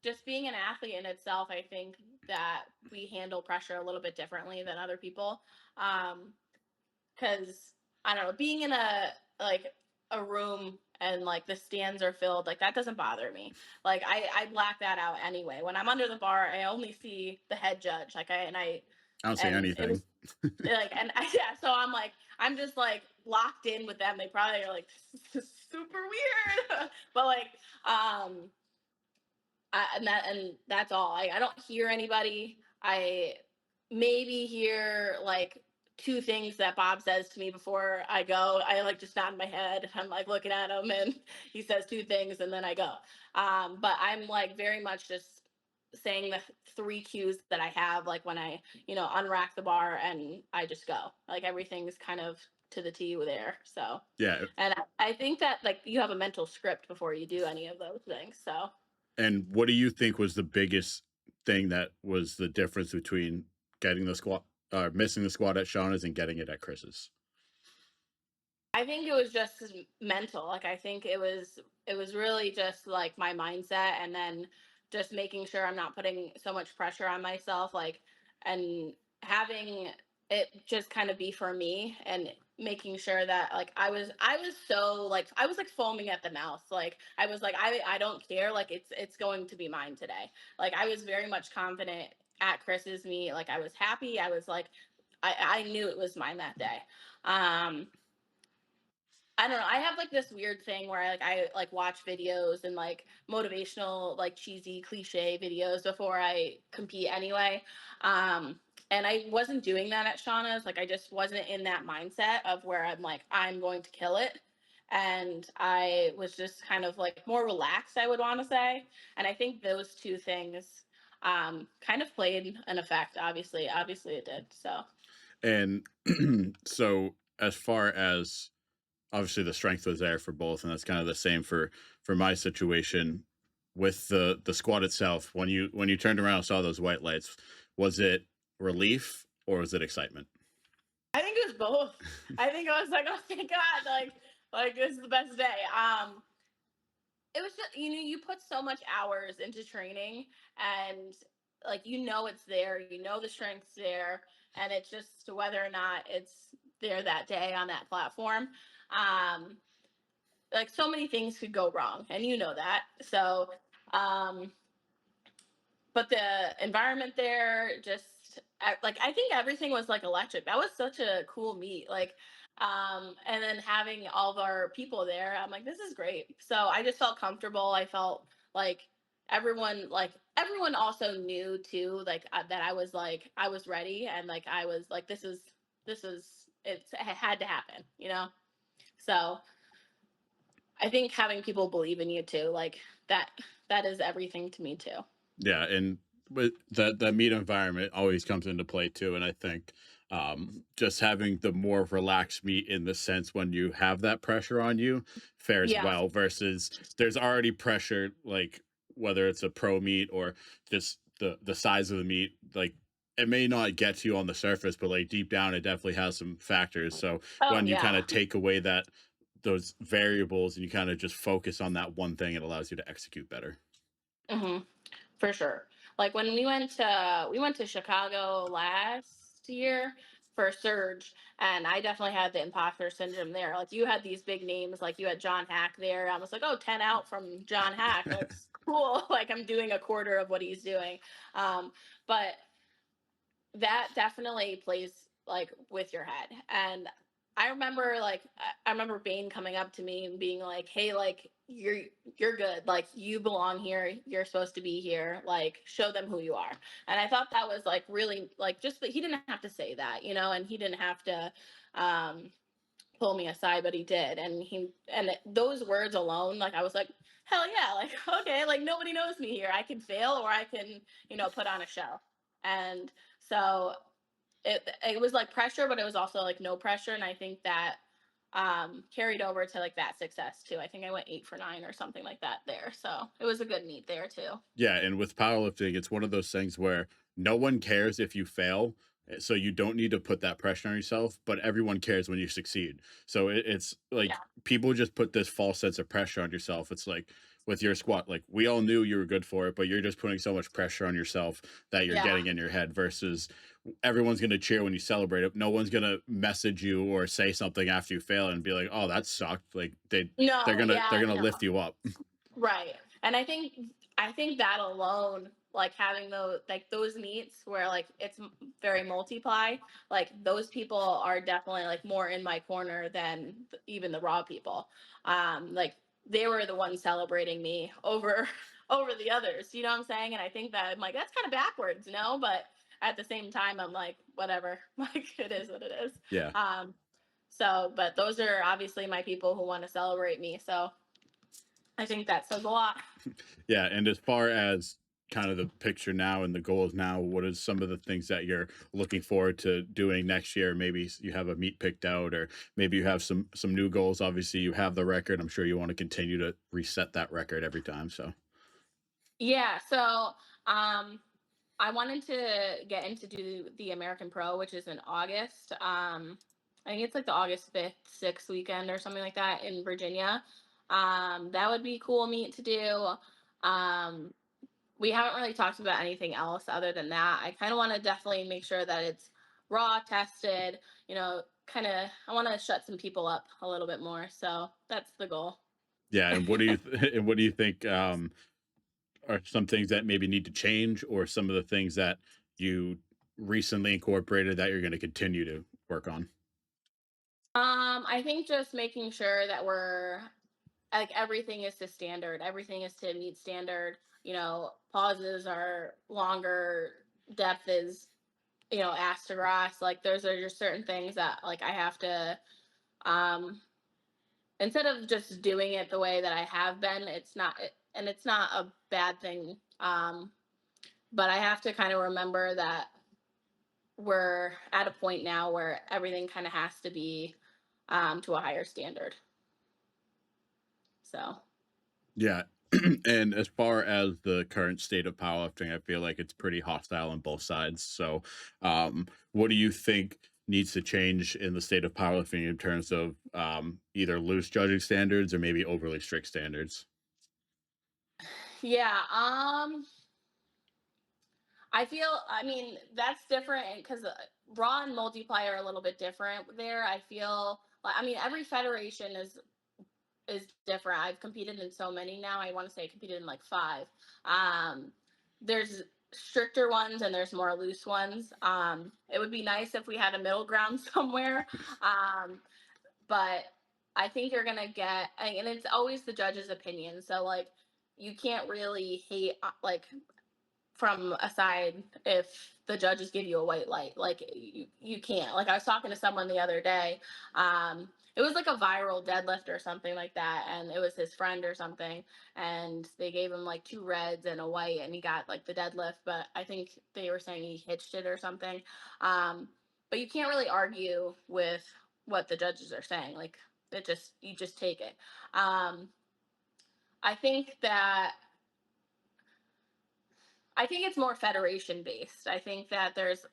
just being an athlete in itself, I think that we handle pressure a little bit differently than other people. Cuz I don't know, being in a room and like the stands are filled, like that doesn't bother me. Like I black that out anyway. When I'm under the bar, I only see the head judge. I don't see And it anything. was like and I, yeah, so I'm just like locked in with them. They probably are like, this is super weird. But like um and that's all. I don't hear anybody. I maybe hear like two things that Bob says to me before I go. I like just nod my head. I'm like looking at him, and he says two things, and then I go. But I'm like very much just saying the three cues that I have, like when I unrack the bar and I just go. Like everything's kind of to the T there. So, Yeah, and I think that like you have a mental script before you do any of those things. So. and what do you think was the biggest thing that was the difference between getting the squat missing the squat at Shauna's and getting it at Chris's? I think it was just mental. Like I think it was really just like my mindset, and then just making sure I'm not putting so much pressure on myself, like, and having it just kind of be for me, and making sure that like I was so like I was like foaming at the mouth. Like I was like I don't care, like it's going to be mine today. Like I was very much confident at Chris's meet, like I was happy. I was like, I knew it was mine that day. Um, I don't know. I have like this weird thing where I like watch videos and like motivational, like cheesy cliche videos before I compete anyway. Um, and I wasn't doing that at Shauna's. Like I just wasn't in that mindset of where I'm like, I'm going to kill it. And I was just kind of like more relaxed, I would want to say. And I think those two things kind of played an effect, obviously it did. So And so as far as obviously the strength was there for both, and that's kind of the same for my situation with the squat itself. When you turned around and saw those white lights, was it relief or was it excitement? I think it was both. I think I was like, oh my God, like this is the best day. It was just, you put so much hours into training, and like it's there, the strength's there, and it's just whether or not it's there that day on that platform. Um, like so many things could go wrong, and that. So um but the environment there just like I think everything was like electric. That was such a cool meet. Like and then having all of our people there, I'm like, this is great. So I just felt comfortable. I felt like everyone also knew too, like that I was ready, and like I was like, this is it had to happen. So I think having people believe in you too, like that is everything to me too. Yeah, and but that meet environment always comes into play too, and I think just having the more relaxed meet in the sense when you have that pressure on you fares Yeah. well versus there's already pressure, like whether it's a pro meet or just the size of the meet, like it may not get to you on the surface, but like deep down it definitely has some factors. So Oh when you kind yeah. of take away that those variables and you kind of just focus on that one thing, it allows you to execute better. hmm For sure. Like when we went to Chicago last year for Surge, and I definitely had the imposter syndrome there. Like you had these big names, like you had John Hack there. I was like, oh, 10 out from John Hack. That's cool. Like I'm doing a quarter of what he's doing. But that definitely plays like with your head. And I remember Bane coming up to me and being like, hey, like you're good, like you belong here, you're supposed to be here, like show them who you are. And I thought that was like really like just that he didn't have to say that, and he didn't have to um pull me aside, but he did. And those words alone, like I was like, hell yeah, like okay, like nobody knows me here, I can fail or I can put on a show. And so it was like pressure, but it was also like no pressure. And I think that carried over to like that success too. I think I went 8 for 9 or something like that there. So it was a good meet there too. Yeah, and with powerlifting, it's one of those things where no one cares if you fail, so you don't need to put that pressure on yourself, but everyone cares when you succeed. So it's like Yeah. people just put this false sense of pressure on yourself. It's like with your squat, like we all knew you were good for it, but you're just putting so much pressure on yourself that you're Yeah. getting in your head versus everyone's going to cheer when you celebrate it. No one's going to message you or say something after you fail and be like, "Oh, that sucked." Like they're No, going to they're yeah, going to no. lift you up. Right. And I think that alone, like having those meets where like it's very multiply, like those people are definitely like more in my corner than even the raw people. Like they were the ones celebrating me over over the others. You know what I'm saying? And I think that I'm like that's kind of backwards, but at the same time I'm like whatever. Like it is what it is. Yeah. Um but those are obviously my people who want to celebrate me. So I think that says a lot. Yeah, and as far as kind of the picture now and the goals now, what is some of the things that you're looking forward to doing next year? Maybe you have a meet picked out, or maybe you have some new goals. Obviously, you have the record. I'm sure you want to continue to reset that record every time. So, Yeah, so um I wanted to get into do the American Pro, which is in August. I think it's like the August 5th, 6th weekend or something like that in Virginia. That would be cool meet to do. Um we haven't really talked about anything else other than that. I kind of want to definitely make sure that it's raw tested, kind of I want to shut some people up a little bit more. So that's the goal. yeah, and what do you and what do you think are some things that maybe need to change, or some of the things that you recently incorporated that you're going to continue to work on? I think just making sure that we're like everything is to standard, everything is to meet standard. Pauses are longer, depth is asterisk. Like those are just certain things that like I have to um instead of just doing it the way that I have been. And it's not a bad thing. But I have to kind of remember that we're at a point now where everything kind of has to be to a higher standard. So Yeah. And as far as the current state of powerlifting, I feel like it's pretty hostile on both sides. So, what do you think needs to change in the state of powerlifting in terms of either loose judging standards or maybe overly strict standards? yeah, I mean that's different because raw and multiply are a little bit different there. I feel like I mean every federation is different. I've competed in so many now. I want to say I competed in like five. There's stricter ones and there's more loose ones. It would be nice if we had a middle ground somewhere. Um, but I think you're gonna get, and it's always the judge's opinion. So like, you can't really hate like from a side if the judges give you a white light. Like you can't. Like I was talking to someone the other day. It was like a viral deadlift or something like that, and it was his friend or something, and they gave him like two reds and a white, and he got like the deadlift. But I think they were saying he hitched it or something. But you can't really argue with what the judges are saying. Like you just take it. Um, I think that I think it's more federation based. I think that there's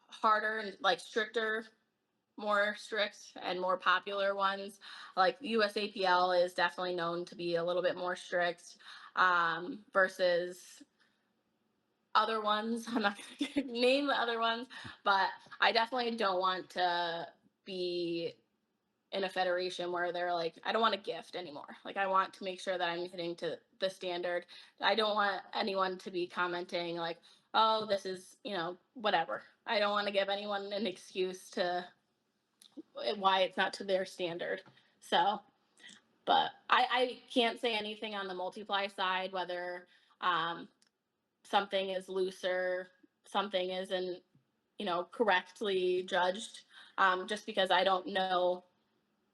harder and like stricter, more strict and more popular ones. Like USAPL is definitely known to be a little bit more strict versus other ones. I'm not going to name the other ones, but I definitely don't want to be in a federation where they're like, I don't want a gift anymore. Like I want to make sure that I'm hitting to the standard. I don't want anyone to be commenting like, oh, this is, whatever. I don't want to give anyone an excuse to why it's not to their standard. So, but I can't say anything on the multiply side, whether um, something is looser, something isn't, correctly judged, just because I don't know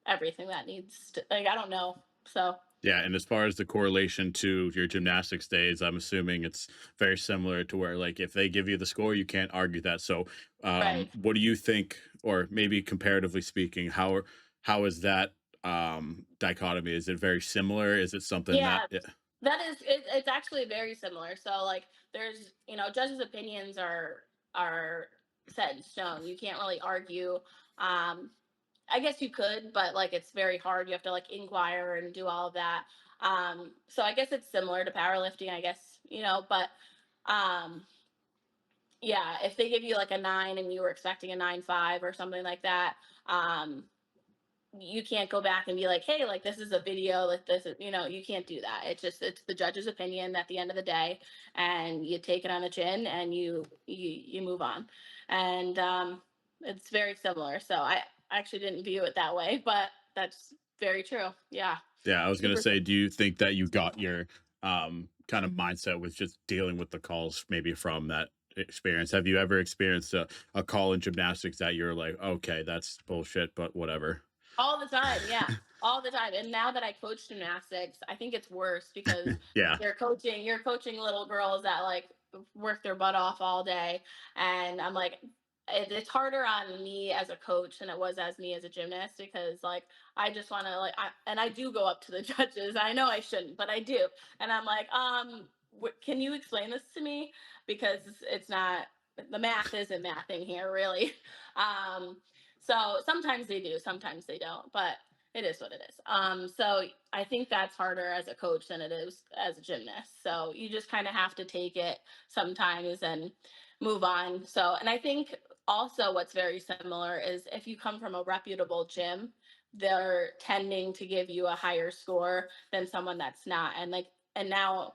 everything that needs to, like I don't know. So Yeah, and as far as the correlation to your gymnastics days, I'm assuming it's very similar to where, like, if they give you the score, you can't argue that. So, right. what do you think, or maybe comparatively speaking, how is that dichotomy? Is it very similar? Is it something that, Yeah, yeah, that is it's actually very similar. So like there's judges' opinions are set in stone. You can't really argue. I guess you could, but like it's very hard. You have to like inquire and do all of that. So I guess it's similar to powerlifting, I guess, but um yeah, if they give you like a 9 and you were expecting a 9.5 or something like that, um you can't go back and be like, hey, like this is a video, like this is, you can't do that. It's the judge's opinion at the end of the day, and you take it on the chin and you move on. And it's very similar. So I actually didn't view it that way, but that's very true. Yeah. yeah, I was gonna Super. say, do you think that you got your kind of mindset with just dealing with the calls maybe from that experience? Have you ever experienced a call in gymnastics that you're like, okay, that's bullshit, but whatever? All the time, yeah, all the time. And now that I coach gymnastics, I think it's worse because Yeah. you're coaching little girls that like work their butt off all day, and I'm like, it's harder on me as a coach than it was as me as a gymnast because like I just want to like and I do go up to the judges. I know I shouldn't, but I do, and I'm like, can you explain this to me because it's not the math isn't mathing here really. Um, so sometimes they do, sometimes they don't, but it is what it is. So I think that's harder as a coach than it is as a gymnast. So you just kind of have to take it sometimes and move on. So, and I think also what's very similar is if you come from a reputable gym, they're tending to give you a higher score than someone that's not. And like, and now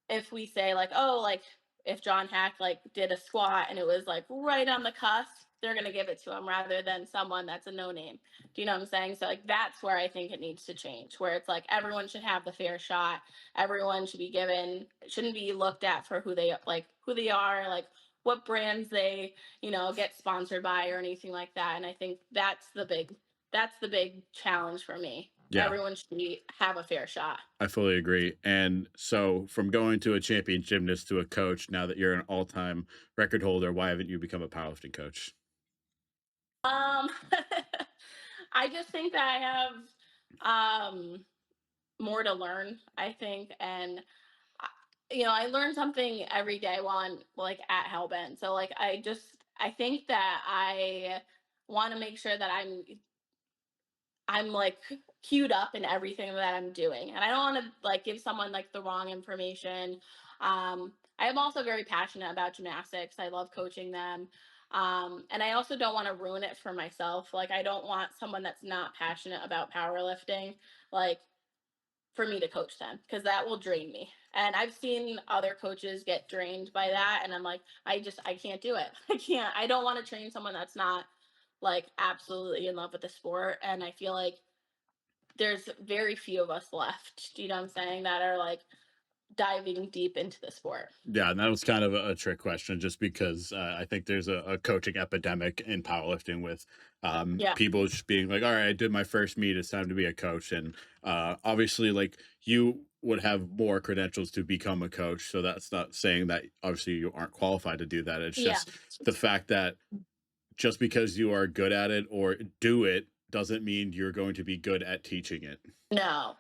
if we say like, oh, like if John Hack like did a squat and it was like right on the cusp, they're gonna give it to him rather than someone that's a no name. Do you know what I'm saying? So like that's where I think it needs to change, where it's like everyone should have the fair shot. Everyone should be given, shouldn't be looked at for who they are, like what brands they, get sponsored by or anything like that. And I think that's the big challenge for me. Yeah, Everyone should have a fair shot. I fully agree. And so, from going to a champion gymnast to a coach, now that you're an all-time record holder, why haven't you become a powerlifting coach? Um, I just think that I have more to learn. I think, and I learn something every day while I'm like at Hellbent. So like I think that I want to make sure that I'm like queued up in everything that I'm doing. And I don't want to like give someone like the wrong information. I am also very passionate about gymnastics. I love coaching them. And I also don't want to ruin it for myself. Like I don't want someone that's not passionate about powerlifting, like for me to coach them because that will drain me. And I've seen other coaches get drained by that. And I'm like, I can't do it. I don't want to train someone that's not like absolutely in love with the sport. And I feel like there's very few of us left, do you know what I'm saying, that are like diving deep into the sport. Yeah, and that was kind of a trick question, just because I think there's a coaching epidemic in powerlifting with Yeah. people just being like, "All right, I did my first meet. It's time to be a coach." And obviously, like you would have more credentials to become a coach, so that's not saying that obviously you aren't qualified to do that. It's Yeah. just the fact that just because you are good at it or do it doesn't mean you're going to be good at teaching it. No.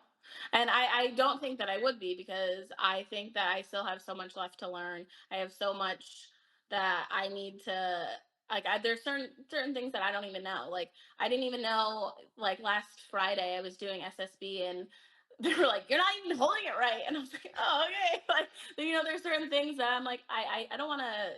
And I don't think that I would be because I think that I still have so much left to learn. I have so much that I need to there's certain things that I don't even know. Like I didn't even know like last Friday I was doing SSB and they were like, "You're not even holding it right." And I was like, "Oh, okay." Like there's certain things that I'm like, I don't want to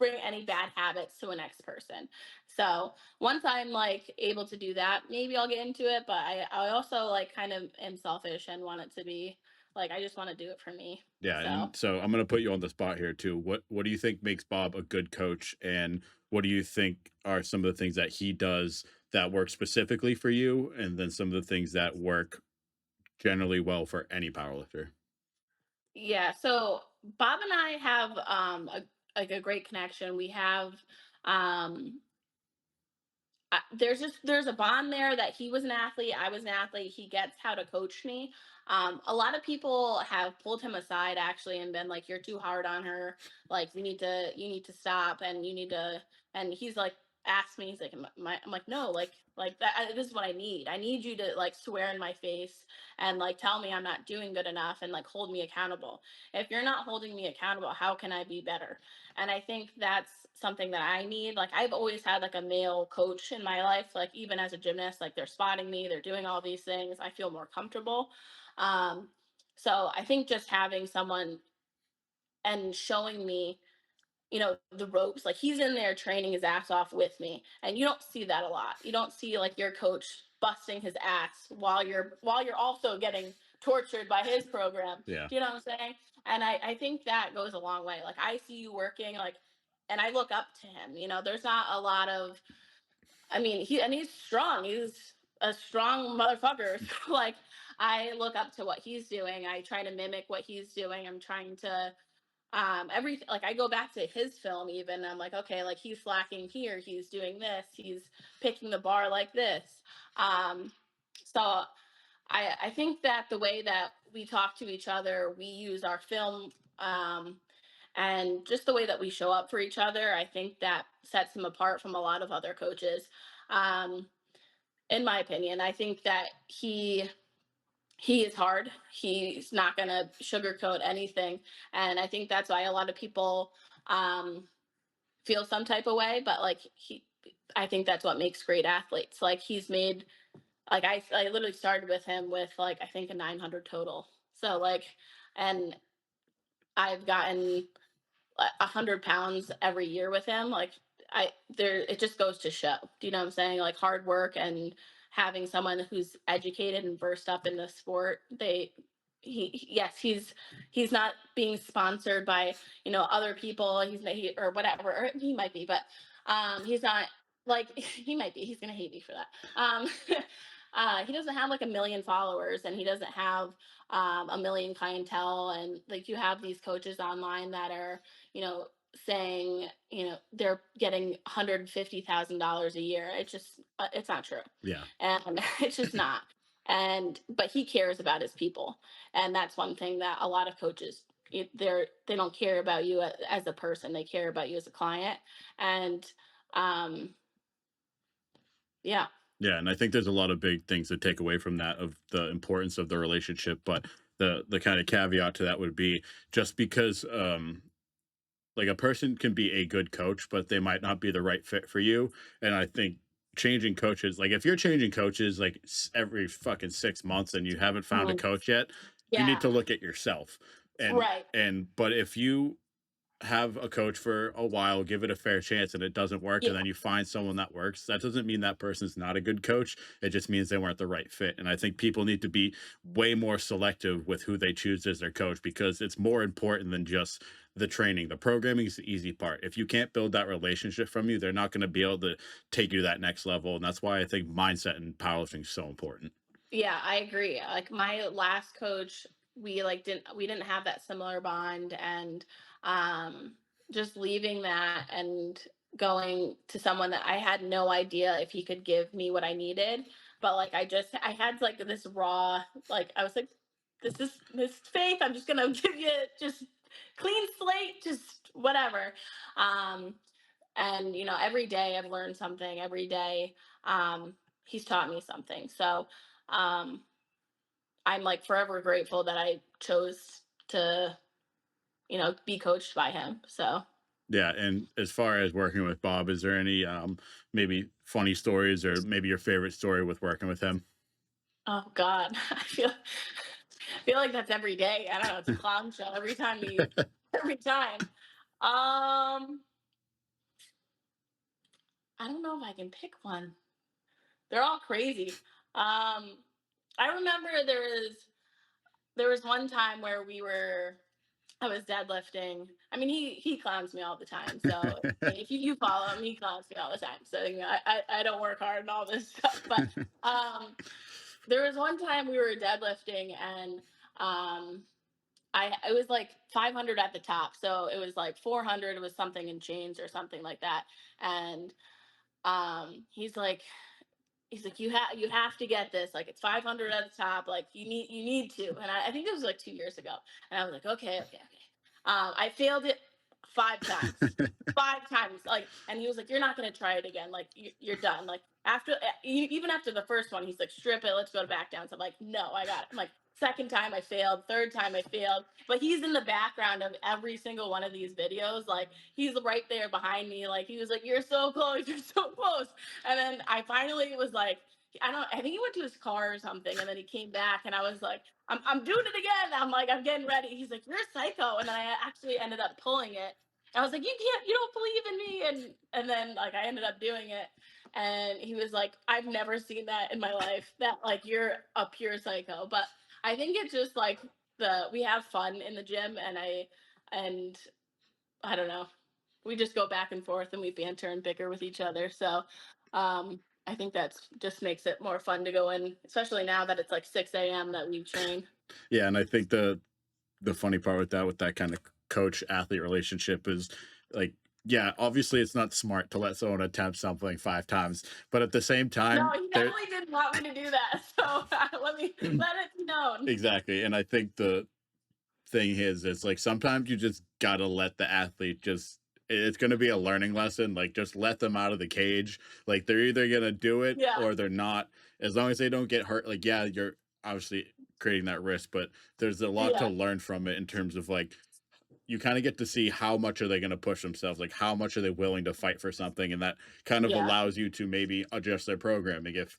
bring any bad habits to a next person. So once I'm like able to do that, maybe I'll get into it. But I also like kind of am selfish and want it to be like I just want to do it for me. Yeah, So and so I'm gonna put you on the spot here too. What do you think makes Bob a good coach, and what do you think are some of the things that he does that work specifically for you, and then some of the things that work generally well for any powerlifter? yeah, so Bob and I have a great connection. We have um there's a bond there that he was an athlete, I was an athlete. He gets how to coach me. A lot of people have pulled him aside actually and been like, "You're too hard on her. Like you need to stop and you need to." And he's like, asked me, he's like, I'm like, "No, like that. This is what I need. I need you to like swear in my face and like tell me I'm not doing good enough and like hold me accountable. If you're not holding me accountable, how can I be better?" And I think that's something that I need. Like I've always had like a male coach in my life, like even as a gymnast, like they're spotting me, they're doing all these things, I feel more comfortable. um so I think just having someone and showing me, the ropes, like he's in there training his ass off with me, and you don't see that a lot. You don't see like your coach busting his ass while you're also getting tortured by his program. Yeah, Do you know what I'm saying? And I think that goes a long way. Like I see you working, like, and I look up to him. There's not a lot of, I mean, he's strong. He's a strong motherfucker. So, like I look up to what he's doing. I try to mimic what he's doing. I'm trying to everything, like I go back to his film even. I'm like, okay, like he's slacking here, he's doing this, he's picking the bar like this. Um so I think that the way that we talk to each other, we use our film, and just the way that we show up for each other, I think that sets him apart from a lot of other coaches. um in my opinion, I think that he is hard. He's not going to sugarcoat anything. And I think that's why a lot of people um, feel some type of way. But like, I think that's what makes great athletes. Like, he's made, like, I literally started with him with like, I think a 900 total. So, like, and I've gotten 100 pounds every year with him. Like, it just goes to show. Do you know what I'm saying? Like, hard work and having someone who's educated and versed up in the sport, yes, he's not being sponsored by, other people. Or whatever, or he might be, but he's not, like, he might be. He's gonna hate me for that. He doesn't have like a million followers, and he doesn't have a million clientele, and like you have these coaches online that are, saying, they're getting $150,000 a year. It's not true, Yeah. and it's just not. And but he cares about his people, and that's one thing that a lot of coaches, they don't care about you as a person, they care about you as a client. And um yeah. Yeah, and I think there's a lot of big things to take away from that of the importance of the relationship, but the kind of caveat to that would be just because like a person can be a good coach, but they might not be the right fit for you. And I think changing coaches, like if you're changing coaches like every fucking 6 months and you haven't found a Mhm. coach yet, you need Yeah. to look at yourself. Right. But if you have a coach for a while, give it a fair chance, and it doesn't work, and Yeah. then you find someone that works, that doesn't mean that person's not a good coach. It just means they weren't the right fit. And I think people need to be way more selective with who they choose as their coach because it's more important than just the training. The programming is the easy part. If you can't build that relationship from you, they're not going to be able to take you to that next level. And that's why I think mindset in powerlifting is so important. Yeah, I agree. Like my last coach, we didn't have that similar bond, and um just leaving that and going to someone that I had no idea if he could give me what I needed. But like I had like this raw, like I was like, this faith, I'm just gonna give you just clean slate, just whatever. Um and every day I've learned something. Every day he's taught me something. So um I'm like forever grateful that I chose to, be coached by him. So, Yeah, and as far as working with Bob, is there any maybe funny stories or maybe your favorite story with working with him? oh God, I feel like that's every day. I don't know. It's a clown show every time every time. Um, I don't know if I can pick one. They're all crazy. Um, I remember there was one time where I was deadlifting. I mean, he clowns me all the time. So if you follow him, he clowns me all the time. So I don't work hard and all this stuff. But um, there was one time we were deadlifting, and um, I it was like 500 at the top, so it was like 400. It was something in change or something like that. And he's like, you have to get this, like it's 500 at the top, like you need to. And I think it was like 2 years ago, and I was like, okay, okay, okay. I failed it 5 times, 5 times, like. And he was like, you're not going to try it again, like you're done, like after even after the first one, he's like, strip it, let's go to back down. So I'm like, no, I got it. I'm like, second time I failed, third time I failed, but he's in the background of every single one of these videos, like he's right there behind me, like he was like, you're so close, you're so close. And then I finally was like, I think he went to his car or something, and then he came back, and I was like, I'm doing it again. I'm like, I'm getting ready. He's like, you're a psycho. And then I actually ended up pulling it. I was like, you don't believe in me. And then like I ended up doing it. And he was like, I've never seen that in my life. That like you're a pure psycho. But I think it's just like we have fun in the gym, and I don't know, we just go back and forth and we banter and bicker with each other. So I think that's just makes it more fun to go in, especially now that it's like 6 a.m. that we train. Yeah, and I think the funny part with that kind of coach athlete relationship is like, yeah, obviously it's not smart to let someone attempt something 5 times, but at the same No, time, he there definitely didn't want me to do that. So let it be known. exactly. And I think the thing is like sometimes you just gotta let the athlete just it's gonna be a learning lesson. Like just let them out of the cage. Like they're either gonna do it Yeah, or they're not. As long as they don't get hurt, like yeah, you're obviously creating that risk, but there's a lot to yeah, learn from it in terms of like you kind of get to see how much are they going to push themselves, like how much are they willing to fight for something, and that kind of yeah, allows you to maybe adjust their programming if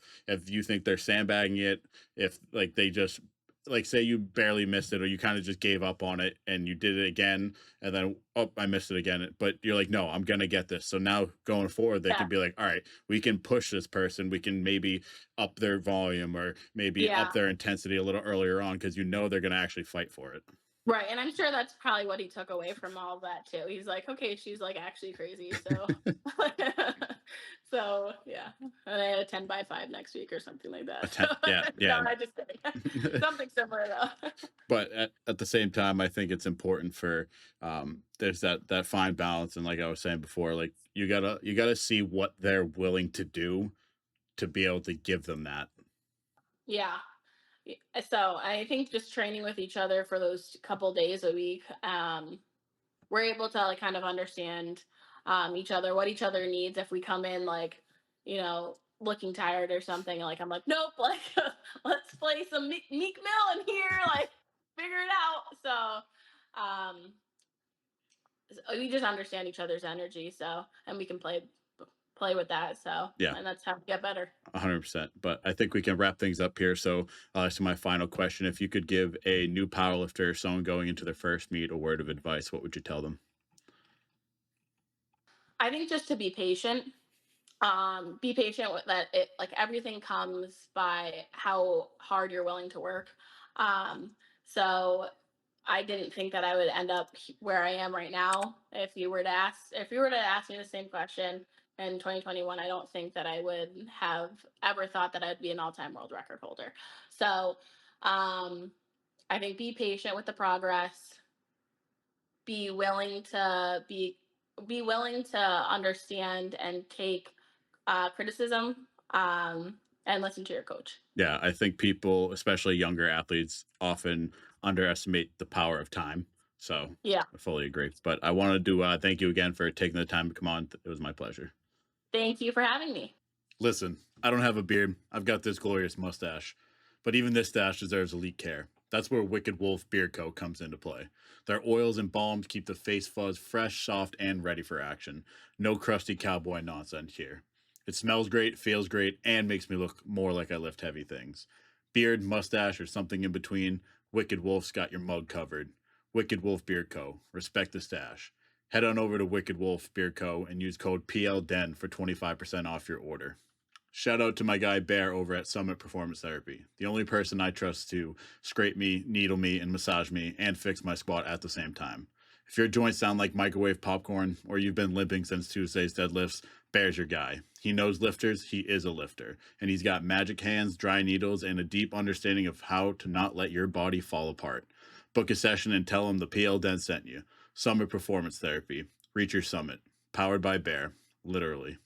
you think they're sandbagging it, if like they just like say you barely missed it or you kind of just gave up on it and you did it again and then oh I missed it again, but you're like no I'm gonna get this, so now going forward they Yeah. can be like all right we can push this person, we can maybe up their volume or maybe up Yeah. their intensity a little earlier on because you know they're gonna actually fight for it. Right, and I'm sure that's probably what he took away from all of that too. He's like, "Okay, she's, like, actually crazy, so" So, yeah, and I had a 10 by 5 next week or something like A that. 10, yeah, No, yeah. I just kidding. Something similar though. But at the same time I think it's important for there's that fine balance, and like I was saying before, like you gotta see what they're willing to do to be able to give them that. Yeah. So, I think just training with each other for those couple days a week, we're able to like kind of understand each other, what each other needs. If we come in like, looking tired or something, like I'm like, nope, like let's play some Meek Mill in here, like figure it out. So we just understand each other's energy, so and we can play with that. So Yeah, and that's how we get better. 100%. But I think we can wrap things up here. So my final question: if you could give a new powerlifter, someone going into their first meet, a word of advice, what would you tell them? I think just to be patient with that. It like everything comes by how hard you're willing to work. So I didn't think that I would end up where I am right now. If you were to ask me the same question in 2021, I don't think that I would have ever thought that I'd be an all-time world record holder. So um I think be patient with the progress, be willing to be willing to understand and take criticism, and listen to your coach. Yeah, I think people, especially younger athletes, often underestimate the power of time. So Yeah. I fully agree. But I wanted to thank you again for taking the time to come on. It was my pleasure. Thank you for having me. Listen, I don't have a beard. I've got this glorious mustache. But even this stash deserves elite care. That's where Wicked Wolf Beard Co. comes into play. Their oils and balms keep the face fuzz fresh, soft, and ready for action. No crusty cowboy nonsense here. It smells great, feels great, and makes me look more like I lift heavy things. Beard, mustache, or something in between, Wicked Wolf's got your mug covered. Wicked Wolf Beard Co. Respect the stash. Head on over to Wicked Wolf Beard Co. and use code PLDEN for 25% off your order. Shout out to my guy Bear over at Summit Performance Therapy, the only person I trust to scrape me, needle me, and massage me and fix my squat at the same time. If your joints sound like microwave popcorn or you've been limping since Tuesday's deadlifts, Bear's your guy. He knows lifters, he is a lifter, and he's got magic hands, dry needles, and a deep understanding of how to not let your body fall apart. Book a session and tell him the PL Den sent you. Summit Performance Therapy. Reach your summit. Powered by Bear. Literally.